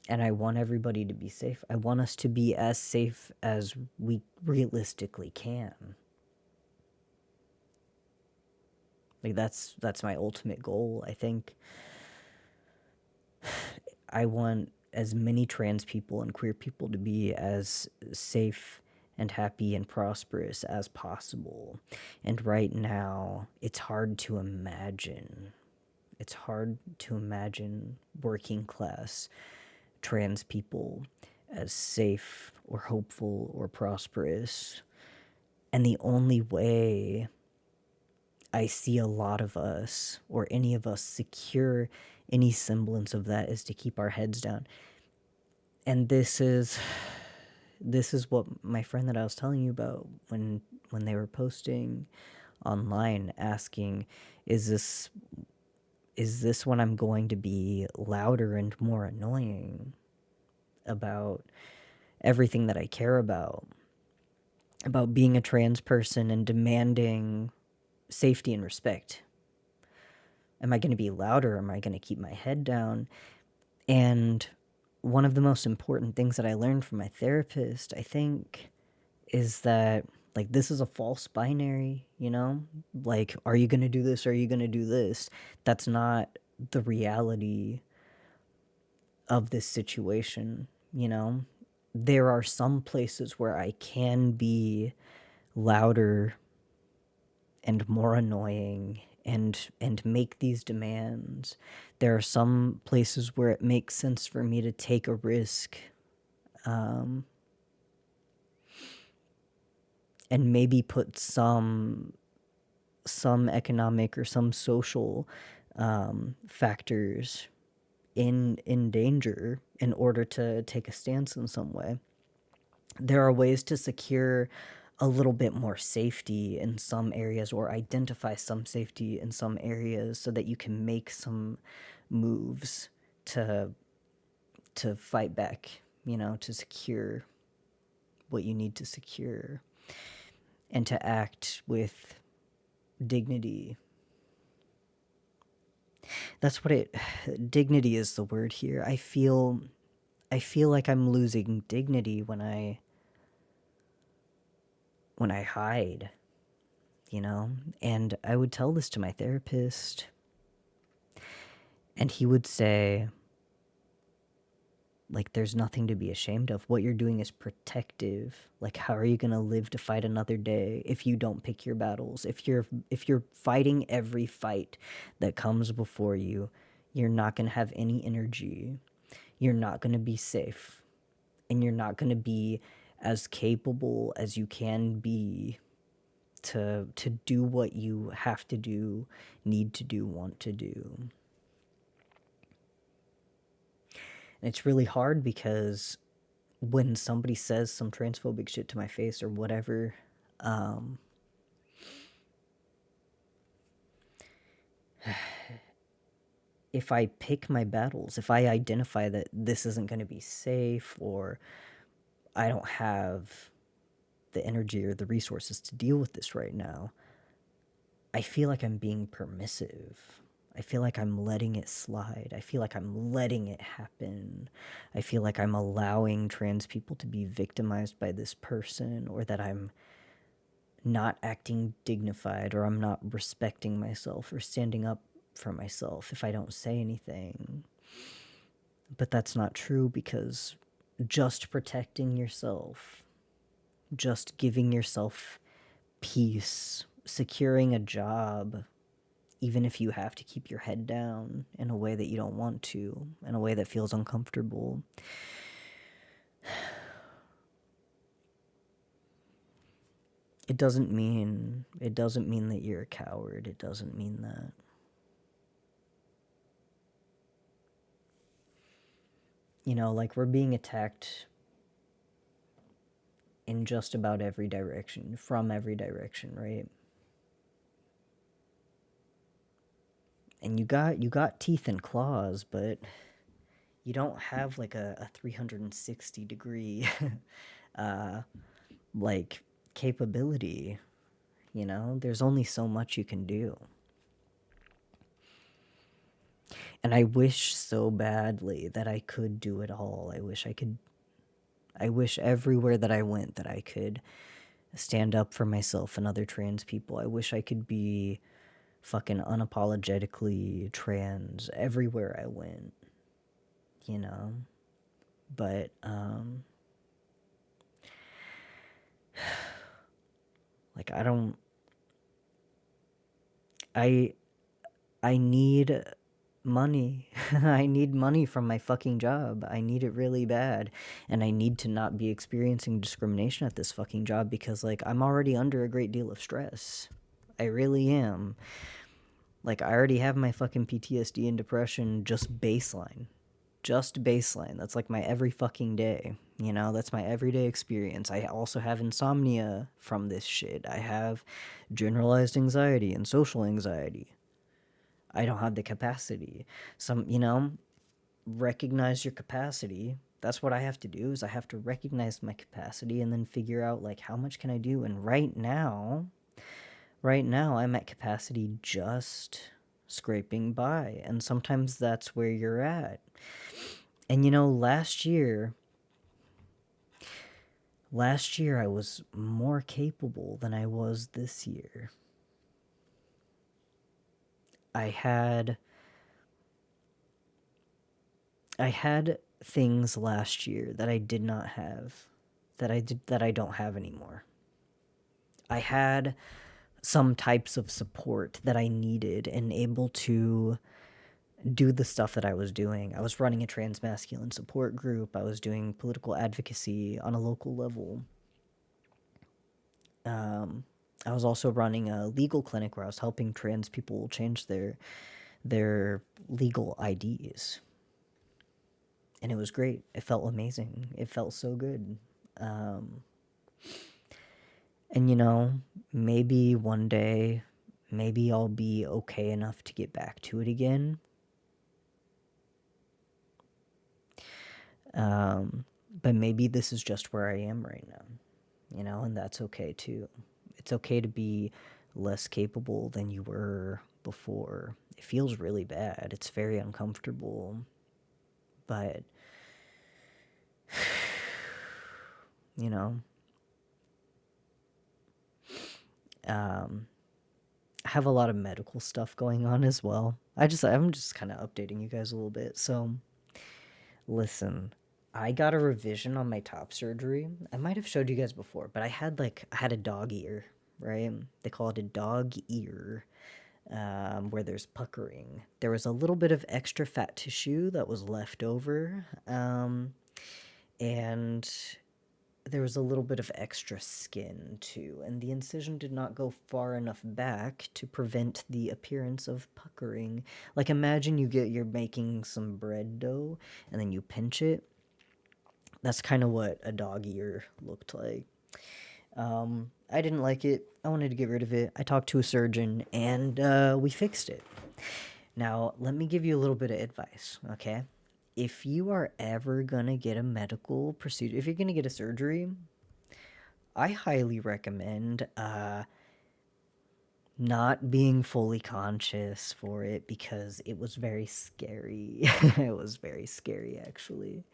and I want everybody to be safe. I want us to be as safe as we realistically can. Like that's my ultimate goal. I think I want as many trans people and queer people to be as safe and happy and prosperous as possible. And right now, it's hard to imagine. It's hard to imagine working class trans people as safe or hopeful or prosperous. And the only way I see a lot of us or any of us secure any semblance of that is to keep our heads down. And this is what my friend that I was telling you about when they were posting online asking, is this when I'm going to be louder and more annoying about everything that I care about being a trans person and demanding safety and respect? Am I going to be louder? Am I going to keep my head down? And one of the most important things that I learned from my therapist, I think, is that like this is a false binary, you know? Like, are you going to do this? Or are you going to do this? That's not the reality of this situation, you know? There are some places where I can be louder and more annoying and make these demands. There are some places where it makes sense for me to take a risk, um, and maybe put some economic or some social factors in danger in order to take a stance in some way. There are ways to secure a little bit more safety in some areas or identify some safety in some areas so that you can make some moves to fight back, you know, to secure what you need to secure and to act with dignity. That's what it dignity is the word here. I feel like I'm losing dignity when I hide, you know? And I would tell this to my therapist, and he would say, like, there's nothing to be ashamed of. What you're doing is protective. Like, how are you going to live to fight another day if you don't pick your battles? If you're fighting every fight that comes before you, you're not going to have any energy. You're not going to be safe, and you're not going to be as capable as you can be to do what you have to do, need to do, want to do. And it's really hard because when somebody says some transphobic shit to my face or whatever, um, if I pick my battles, if I identify that this isn't going to be safe or I don't have the energy or the resources to deal with this right now, I feel like I'm being permissive. I feel like I'm letting it slide. I feel like I'm letting it happen. I feel like I'm allowing trans people to be victimized by this person, or that I'm not acting dignified, or I'm not respecting myself or standing up for myself if I don't say anything. But that's not true, because just protecting yourself, just giving yourself peace, securing a job, even if you have to keep your head down in a way that you don't want to, in a way that feels uncomfortable, it doesn't mean that you're a coward. It doesn't mean that. You know, like, we're being attacked in just about every direction, from every direction, right? And you got teeth and claws, but you don't have like a 360 degree uh like capability, you know? There's only so much you can do. And I wish so badly that I could do it all. I wish everywhere that I went that I could stand up for myself and other trans people. I wish I could be fucking unapologetically trans everywhere I went, you know? But like I I need money. I need money from my fucking job. I need it really bad. And I need to not be experiencing discrimination at this fucking job because, like, I'm already under a great deal of stress. I really am. Like, I already have my fucking PTSD and depression just baseline. Just baseline. That's like my every fucking day. You know, that's my everyday experience. I also have insomnia from this shit. I have generalized anxiety and social anxiety. I don't have the capacity. Recognize your capacity. That's what I have to do is I have to recognize my capacity and then figure out like how much can I do. And right now I'm at capacity just scraping by. And sometimes that's where you're at. And last year I was more capable than I was this year. I had things last year that I did not have, that I don't have anymore. I had some types of support that I needed and able to do the stuff that I was doing. I was running a trans masculine support group. I was doing political advocacy on a local level. I was also running a legal clinic where I was helping trans people change their legal IDs. And it was great. It felt amazing. It felt so good. And maybe one day, maybe I'll be okay enough to get back to it again. But maybe this is just where I am right now, and that's okay too. It's okay to be less capable than you were before. It feels really bad. It's very uncomfortable. But, you know, I have a lot of medical stuff going on as well. I'm just kind of updating you guys a little bit. So, listen, I got a revision on my top surgery. I might have showed you guys before, but I had a dog ear, right? They call it a dog ear, where there's puckering. There was a little bit of extra fat tissue that was left over, and there was a little bit of extra skin too, and the incision did not go far enough back to prevent the appearance of puckering. Like imagine you're making some bread dough and then you pinch it. That's kind of what a dog ear looked like. I didn't like it. I wanted to get rid of it. I talked to a surgeon and we fixed it. Now, let me give you a little bit of advice, okay? If you are ever gonna get a medical procedure, if you're gonna get a surgery, I highly recommend not being fully conscious for it because it was very scary. It was very scary, actually.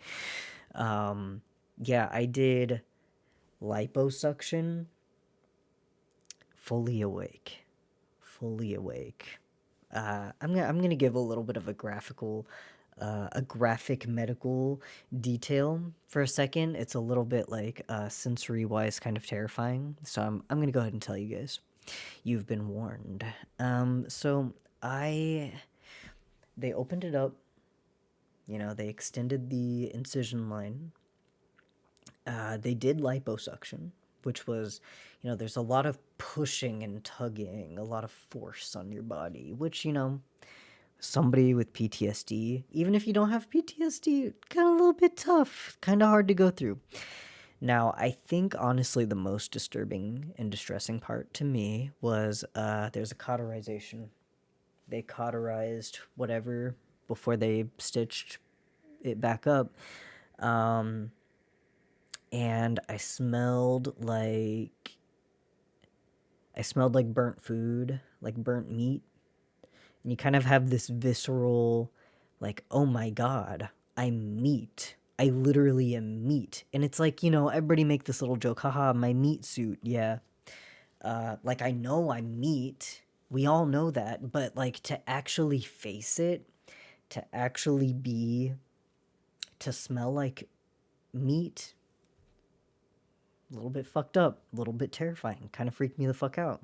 Yeah, I did liposuction fully awake. Fully awake. I'm gonna give a little bit of a graphic medical detail for a second. It's a little bit like sensory wise, kind of terrifying. So I'm gonna go ahead and tell you guys. You've been warned. So they opened it up. They extended the incision line. They did liposuction, which was, there's a lot of pushing and tugging, a lot of force on your body, which, somebody with PTSD, even if you don't have PTSD, kind of a little bit tough, kind of hard to go through. Now, I think honestly the most disturbing and distressing part to me was there's a cauterization. They cauterized whatever before they stitched it back up. Um, and I smelled like burnt food, like burnt meat. And you kind of have this visceral, like, oh my God, I'm meat. I literally am meat. And it's like, everybody make this little joke, haha, my meat suit. Yeah. Like, I know I'm meat. We all know that. But, like, to actually face it, to actually to smell like meat, a little bit fucked up, a little bit terrifying, kind of freaked me the fuck out.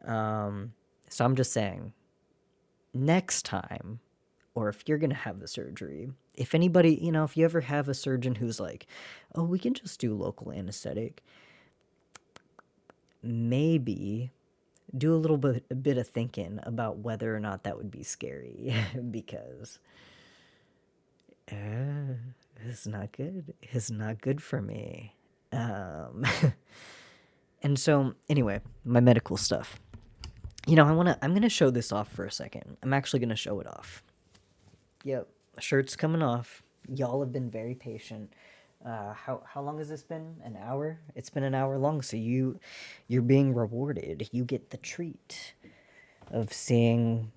So I'm just saying, next time, or if you're gonna have the surgery, if anybody, if you ever have a surgeon who's like, oh, we can just do local anesthetic, maybe do a bit of thinking about whether or not that would be scary because it's not good. It's not good for me. Um, and so, anyway, my medical stuff. I'm gonna show this off for a second. I'm actually gonna show it off. Yep, shirt's coming off. Y'all have been very patient. How long has this been? An hour? It's been an hour long. So you're being rewarded. You get the treat of seeing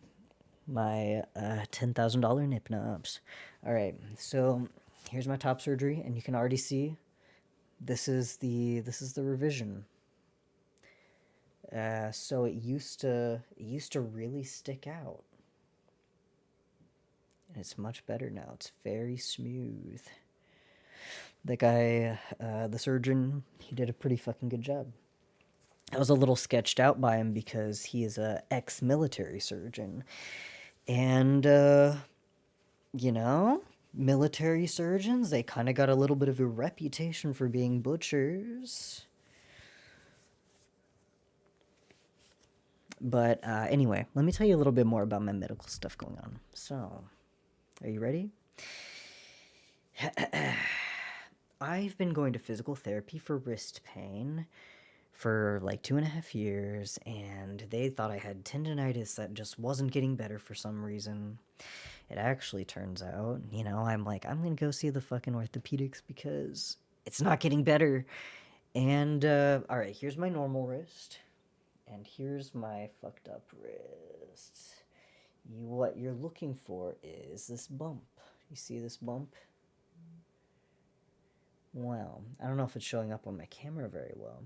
my $10,000 nip nubs. All right, so here's my top surgery, and you can already see this is the revision. So it used to really stick out. And it's much better now. It's very smooth. The guy, the surgeon, he did a pretty fucking good job. I was a little sketched out by him because he is a ex-military surgeon. And, military surgeons, they kind of got a little bit of a reputation for being butchers. But anyway, let me tell you a little bit more about my medical stuff going on. So, are you ready? I've been going to physical therapy for wrist pain for like 2.5 years, and they thought I had tendonitis that just wasn't getting better for some reason. It actually turns out, I'm like, I'm gonna go see the fucking orthopedics because it's not getting better. And, alright, here's my normal wrist, and here's my fucked up wrist. What you're looking for is this bump. You see this bump? Well, I don't know if it's showing up on my camera very well,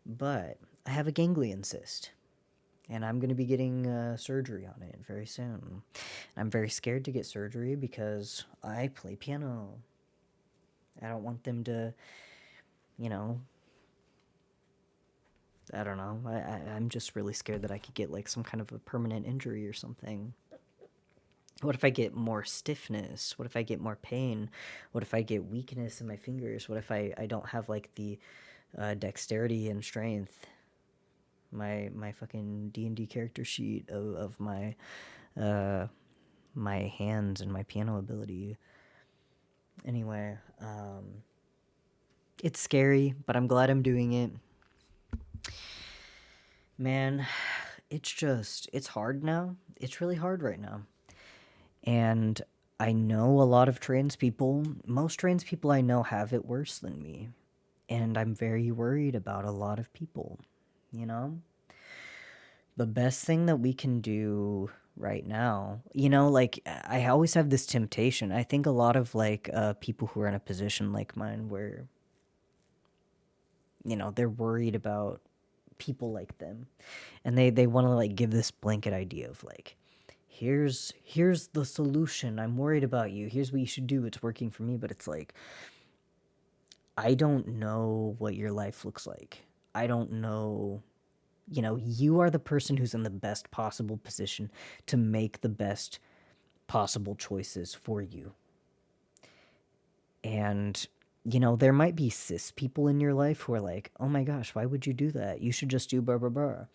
but I have a ganglion cyst, and I'm going to be getting surgery on it very soon. I'm very scared to get surgery because I play piano. I don't want them to, you know, I don't know. I'm just really scared that I could get like some kind of a permanent injury or something. What if I get more stiffness? What if I get more pain? What if I get weakness in my fingers? What if I don't have like the dexterity and strength? My fucking D&D character sheet of uh, my hands and my piano ability. Anyway, it's scary, but I'm glad I'm doing it. Man, it's hard now. It's really hard right now. And I know a lot of trans people. Most trans people I know have it worse than me. And I'm very worried about a lot of people, you know? The best thing that we can do right now, like I always have this temptation. I think a lot of like people who are in a position like mine where, they're worried about people like them. And they want to like give this blanket idea of like, here's the solution. I'm worried about you. Here's what you should do. It's working for me. But it's like, I don't know what your life looks like. I don't know. You are the person who's in the best possible position to make the best possible choices for you. And, there might be cis people in your life who are like, oh my gosh, why would you do that? You should just do blah, blah, blah.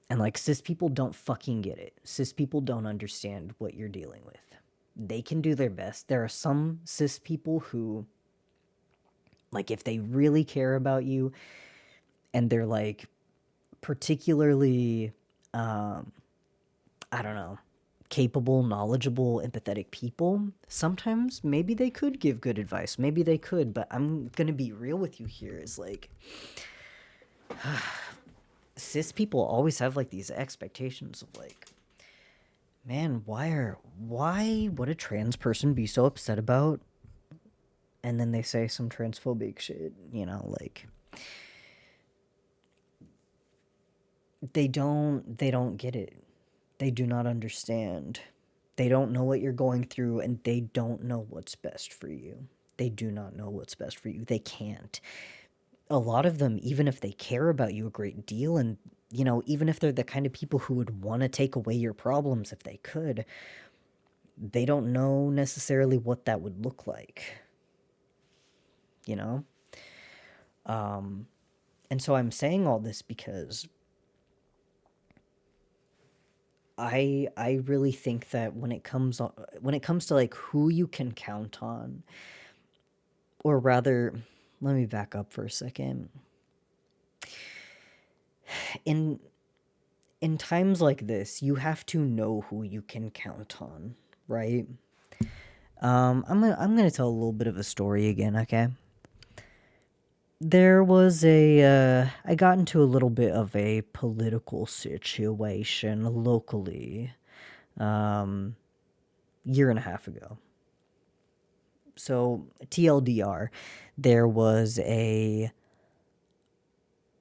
And like cis people don't fucking get it. Cis people don't understand what you're dealing with. They can do their best. There are some cis people who, like, if they really care about you and they're like particularly, I don't know, capable, knowledgeable, empathetic people, sometimes maybe they could give good advice. Maybe they could, but I'm gonna be real with you here is like, cis people always have like these expectations of like, man, why would a trans person be so upset about? And then they say some transphobic shit, you know, like they don't get it. They do not understand. They don't know what you're going through and they don't know what's best for you. They do not know what's best for you. They can't. A lot of them, even if they care about you a great deal, and, you know, even if they're the kind of people who would want to take away your problems if they could, they don't know necessarily what that would look like, you know? And so I'm saying all this because I really think that when it comes to like who you can count on, or rather, let me back up for a second. In times like this, you have to know who you can count on, right? I'm gonna tell a little bit of a story again, okay? There was I got into a little bit of a political situation locally, year and a half ago. So TLDR, there was a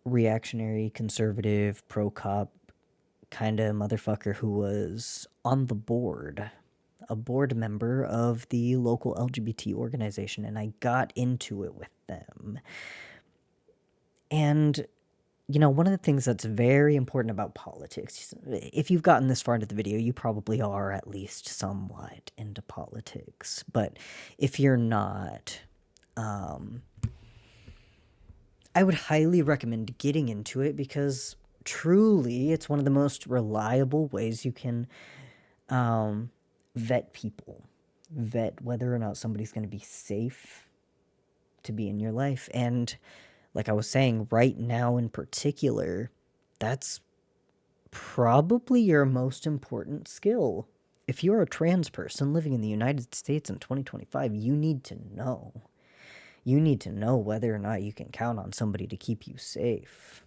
reactionary, conservative, pro-cop kind of motherfucker who was on the board, a board member of the local LGBT organization, and I got into it with them. And, you know, one of the things that's very important about politics, if you've gotten this far into the video, you probably are at least somewhat into politics. But if you're not, I would highly recommend getting into it because truly it's one of the most reliable ways you can vet people, vet whether or not somebody's going to be safe to be in your life. And like I was saying, right now in particular, that's probably your most important skill. If you're a trans person living in the United States in 2025, you need to know. You need to know whether or not you can count on somebody to keep you safe.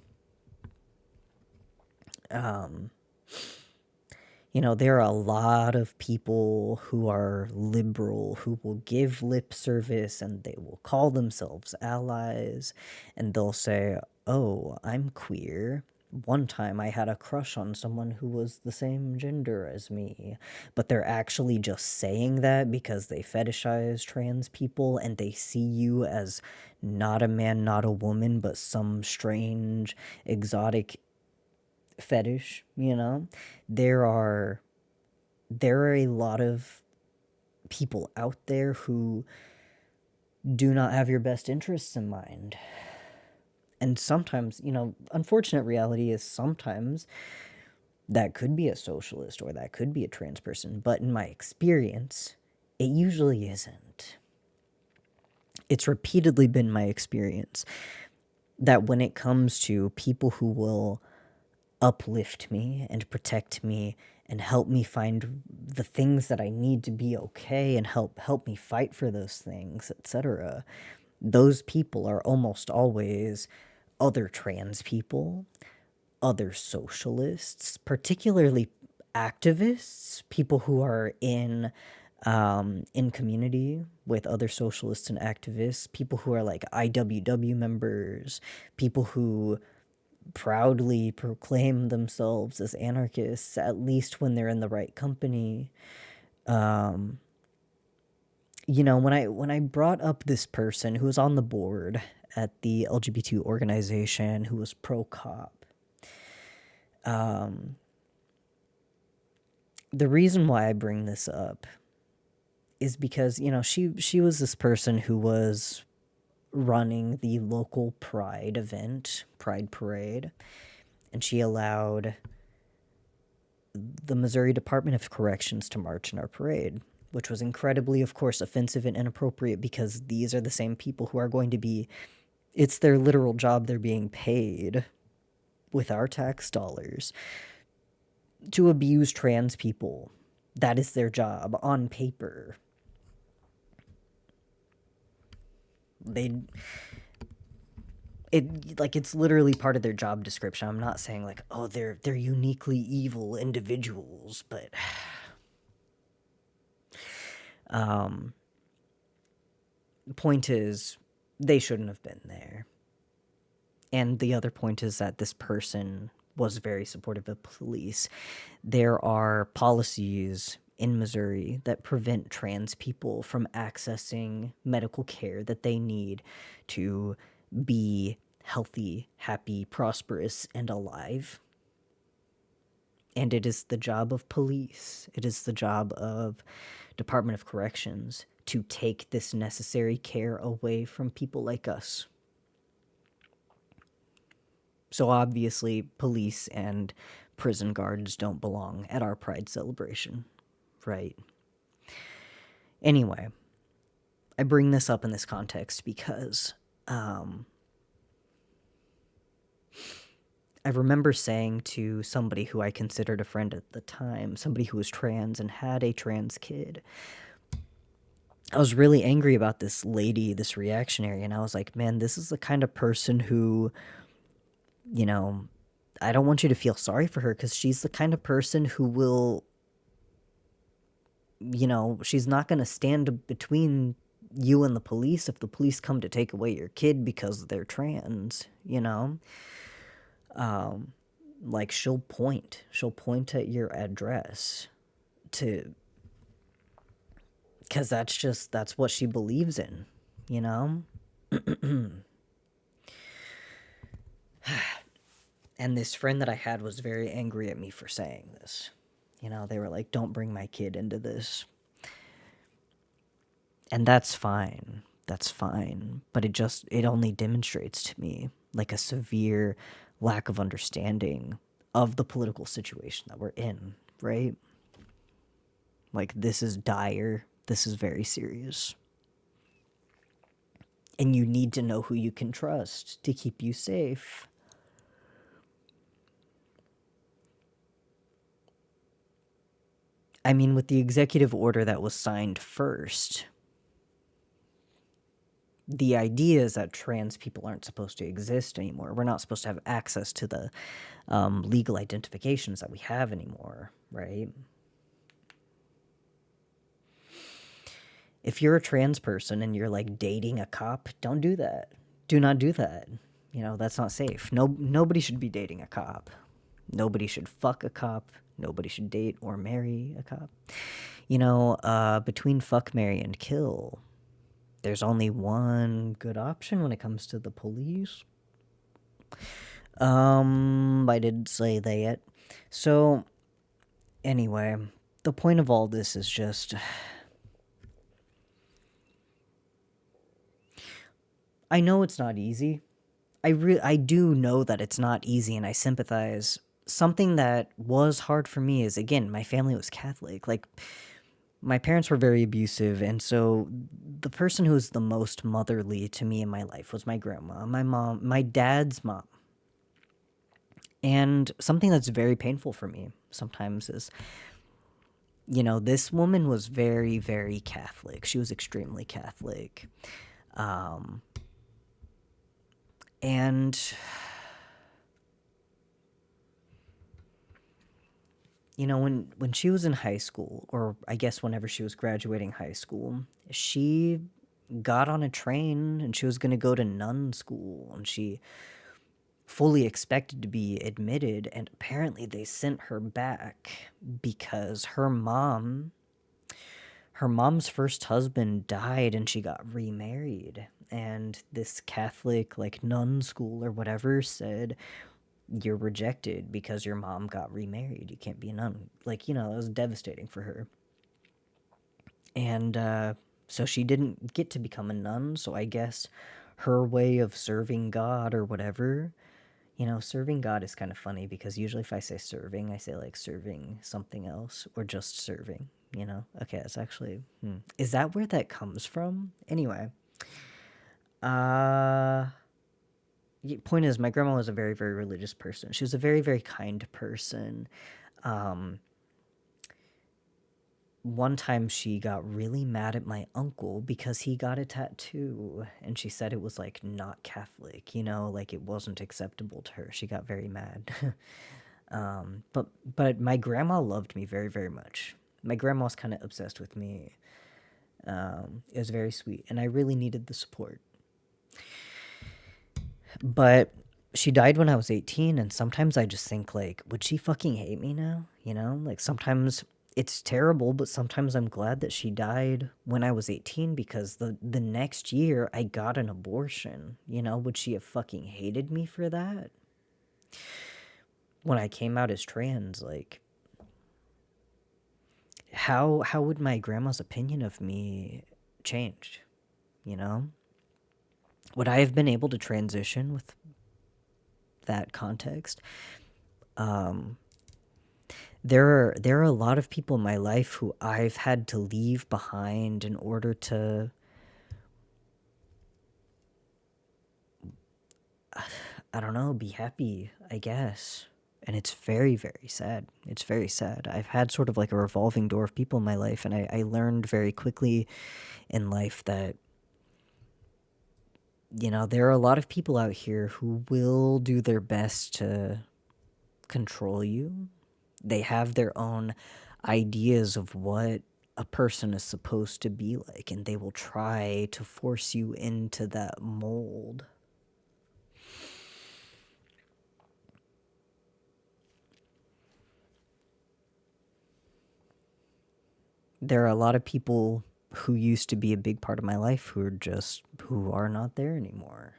You know, there are a lot of people who are liberal who will give lip service and they will call themselves allies and they'll say, oh, I'm queer. One time I had a crush on someone who was the same gender as me, but they're actually just saying that because they fetishize trans people and they see you as not a man, not a woman, but some strange, exotic fetish, you know? There are a lot of people out there who do not have your best interests in mind. And sometimes, you know, unfortunate reality is sometimes that could be a socialist or that could be a trans person, but in my experience, it usually isn't. It's repeatedly been my experience that when it comes to people who will uplift me and protect me and help me find the things that I need to be okay and help me fight for those things, etc. Those people are almost always other trans people, other socialists, particularly activists, people who are in community with other socialists and activists, people who are like IWW members, people who proudly proclaim themselves as anarchists, at least when they're in the right company. You know, when I brought up this person who was on the board at the LGBT organization who was pro-cop, the reason why I bring this up is because, you know, she was this person who was running the local pride event, Pride Parade, and she allowed the Missouri Department of Corrections to march in our parade, which was incredibly, of course, offensive and inappropriate because these are the same people who are going to be, it's their literal job, they're being paid with our tax dollars to abuse trans people That is their job on paper. They it's literally part of their job description. I'm not saying like, oh, they're uniquely evil individuals, but um the point is they shouldn't have been there. And the other point is that this person was very supportive of police. There are policies in Missouri that prevent trans people from accessing medical care that they need to be healthy, happy, prosperous, and alive. And it is the job of police, it is the job of Department of Corrections to take this necessary care away from people like us. So obviously, police and prison guards don't belong at our Pride celebration, right? Anyway, I bring this up in this context because I remember saying to somebody who I considered a friend at the time, somebody who was trans and had a trans kid, I was really angry about this lady, this reactionary, and I was like, man, this is the kind of person who, you know, I don't want you to feel sorry for her because she's the kind of person who will, she's not going to stand between you and the police if the police come to take away your kid because they're trans, like she'll point at your address to, because that's what she believes in, you know. And this friend that I had was very angry at me for saying this. They were like, don't bring my kid into this. And that's fine. That's fine. But it only demonstrates to me like a severe lack of understanding of the political situation that we're in, right? Like, this is dire. This is very serious. And you need to know who you can trust to keep you safe. I mean, with the executive order that was signed first, the idea is that trans people aren't supposed to exist anymore. We're not supposed to have access to the legal identifications that we have anymore, right? If you're a trans person and you're like dating a cop, don't do that. Do not do that. That's not safe. Nobody should be dating a cop. Nobody should fuck a cop. Nobody should date or marry a cop. Between fuck, marry, and kill, there's only one good option when it comes to the police. I didn't say that yet. So, anyway, the point of all this is just, I know it's not easy. I do know that it's not easy, and I sympathize. Something that was hard for me is, again, my family was Catholic. Like, my parents were very abusive, and so the person who was the most motherly to me in my life was my grandma, my mom, my dad's mom. And something that's very painful for me sometimes is, this woman was very, very Catholic. She was extremely Catholic. And when she was in high school, or I guess whenever she was graduating high school, she got on a train and she was going to go to nun school, and she fully expected to be admitted, and apparently they sent her back because her mom's first husband died and she got remarried, and this Catholic like nun school or whatever said, you're rejected because your mom got remarried, you can't be a nun. Like, it was devastating for her. And so she didn't get to become a nun, so I guess her way of serving God or whatever. Serving God is kind of funny because usually if I say serving, I say like serving something else or just serving, Okay, it's actually, is that where that comes from? Anyway, point is, my grandma was a very, very religious person. She was a very, very kind person. one time she got really mad at my uncle because he got a tattoo, and she said it was like not Catholic, like it wasn't acceptable to her. She got very mad. But my grandma loved me very, very much. My grandma was kind of obsessed with me. It was very sweet, and I really needed the support. But she died when I was 18, and sometimes I just think, like, would she fucking hate me now? Like, sometimes it's terrible, but sometimes I'm glad that she died when I was 18, because the next year I got an abortion. Would she have fucking hated me for that? When I came out as trans, like, how would my grandma's opinion of me change? You know? Would I have been able to transition with that context? Um, there are a lot of people in my life who I've had to leave behind in order to, I don't know, be happy, I guess. And it's very, very sad. It's very sad. I've had sort of like a revolving door of people in my life, and I learned very quickly in life that, there are a lot of people out here who will do their best to control you. They have their own ideas of what a person is supposed to be like, and they will try to force you into that mold. There are a lot of people who used to be a big part of my life who are not there anymore.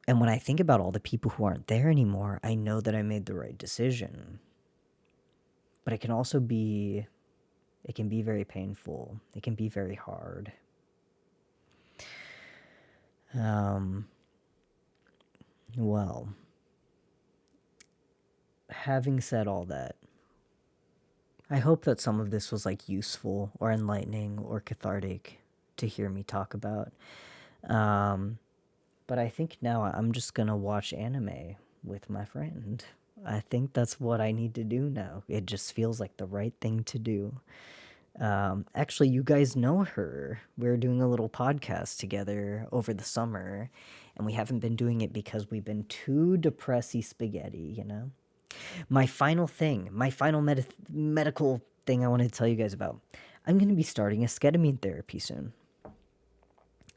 And when I think about all the people who aren't there anymore, I know that I made the right decision. But it can be very painful. It can be very hard. Well, having said all that, I hope that some of this was like useful or enlightening or cathartic to hear me talk about. But I think now I'm just gonna watch anime with my friend. I think that's what I need to do now. It just feels like the right thing to do. Actually, you guys know her. We're doing a little podcast together over the summer, and we haven't been doing it because we've been too depressy spaghetti. My final medical thing I want to tell you guys about. I'm going to be starting esketamine therapy soon.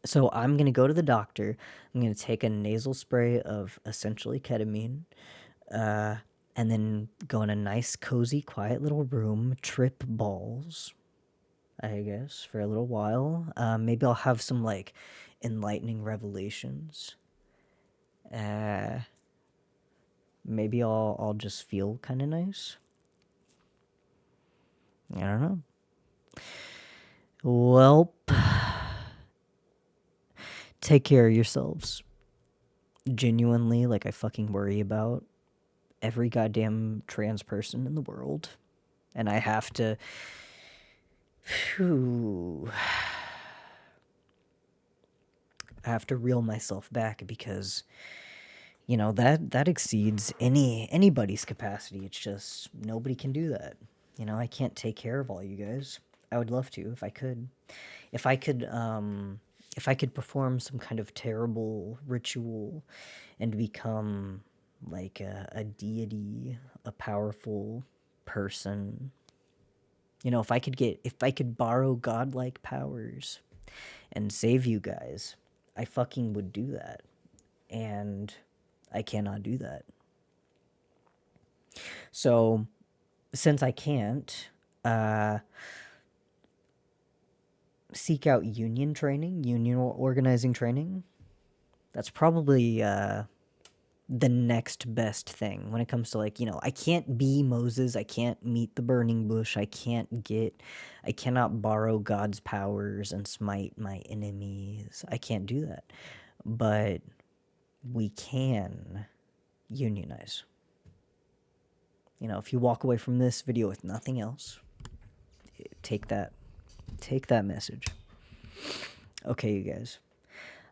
So I'm going to go to the doctor. I'm going to take a nasal spray of essentially ketamine, and then go in a nice, cozy, quiet little room, trip balls, I guess, for a little while. Maybe I'll have some like enlightening revelations. Uh, maybe I'll just feel kind of nice. I don't know. Well, take care of yourselves. Genuinely, like, I fucking worry about every goddamn trans person in the world. And I have to. Phew, I have to reel myself back because that exceeds anybody's capacity. It's just nobody can do that. I can't take care of all you guys. I would love to if I could. If I could if I could perform some kind of terrible ritual and become like a deity, a powerful person. If I could borrow godlike powers and save you guys, I fucking would do that. And I cannot do that. So, since I can't, seek out union training, union organizing training. That's probably the next best thing when it comes to, like, I can't be Moses. I can't meet the burning bush. I cannot borrow God's powers and smite my enemies. I can't do that. But we can unionize. If you walk away from this video with nothing else, take that message. Okay, you guys.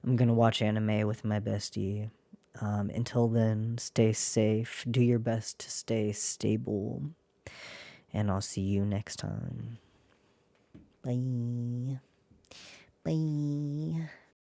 I'm gonna watch anime with my bestie. Until then, stay safe. Do your best to stay stable. and I'll see you next time. Bye. Bye.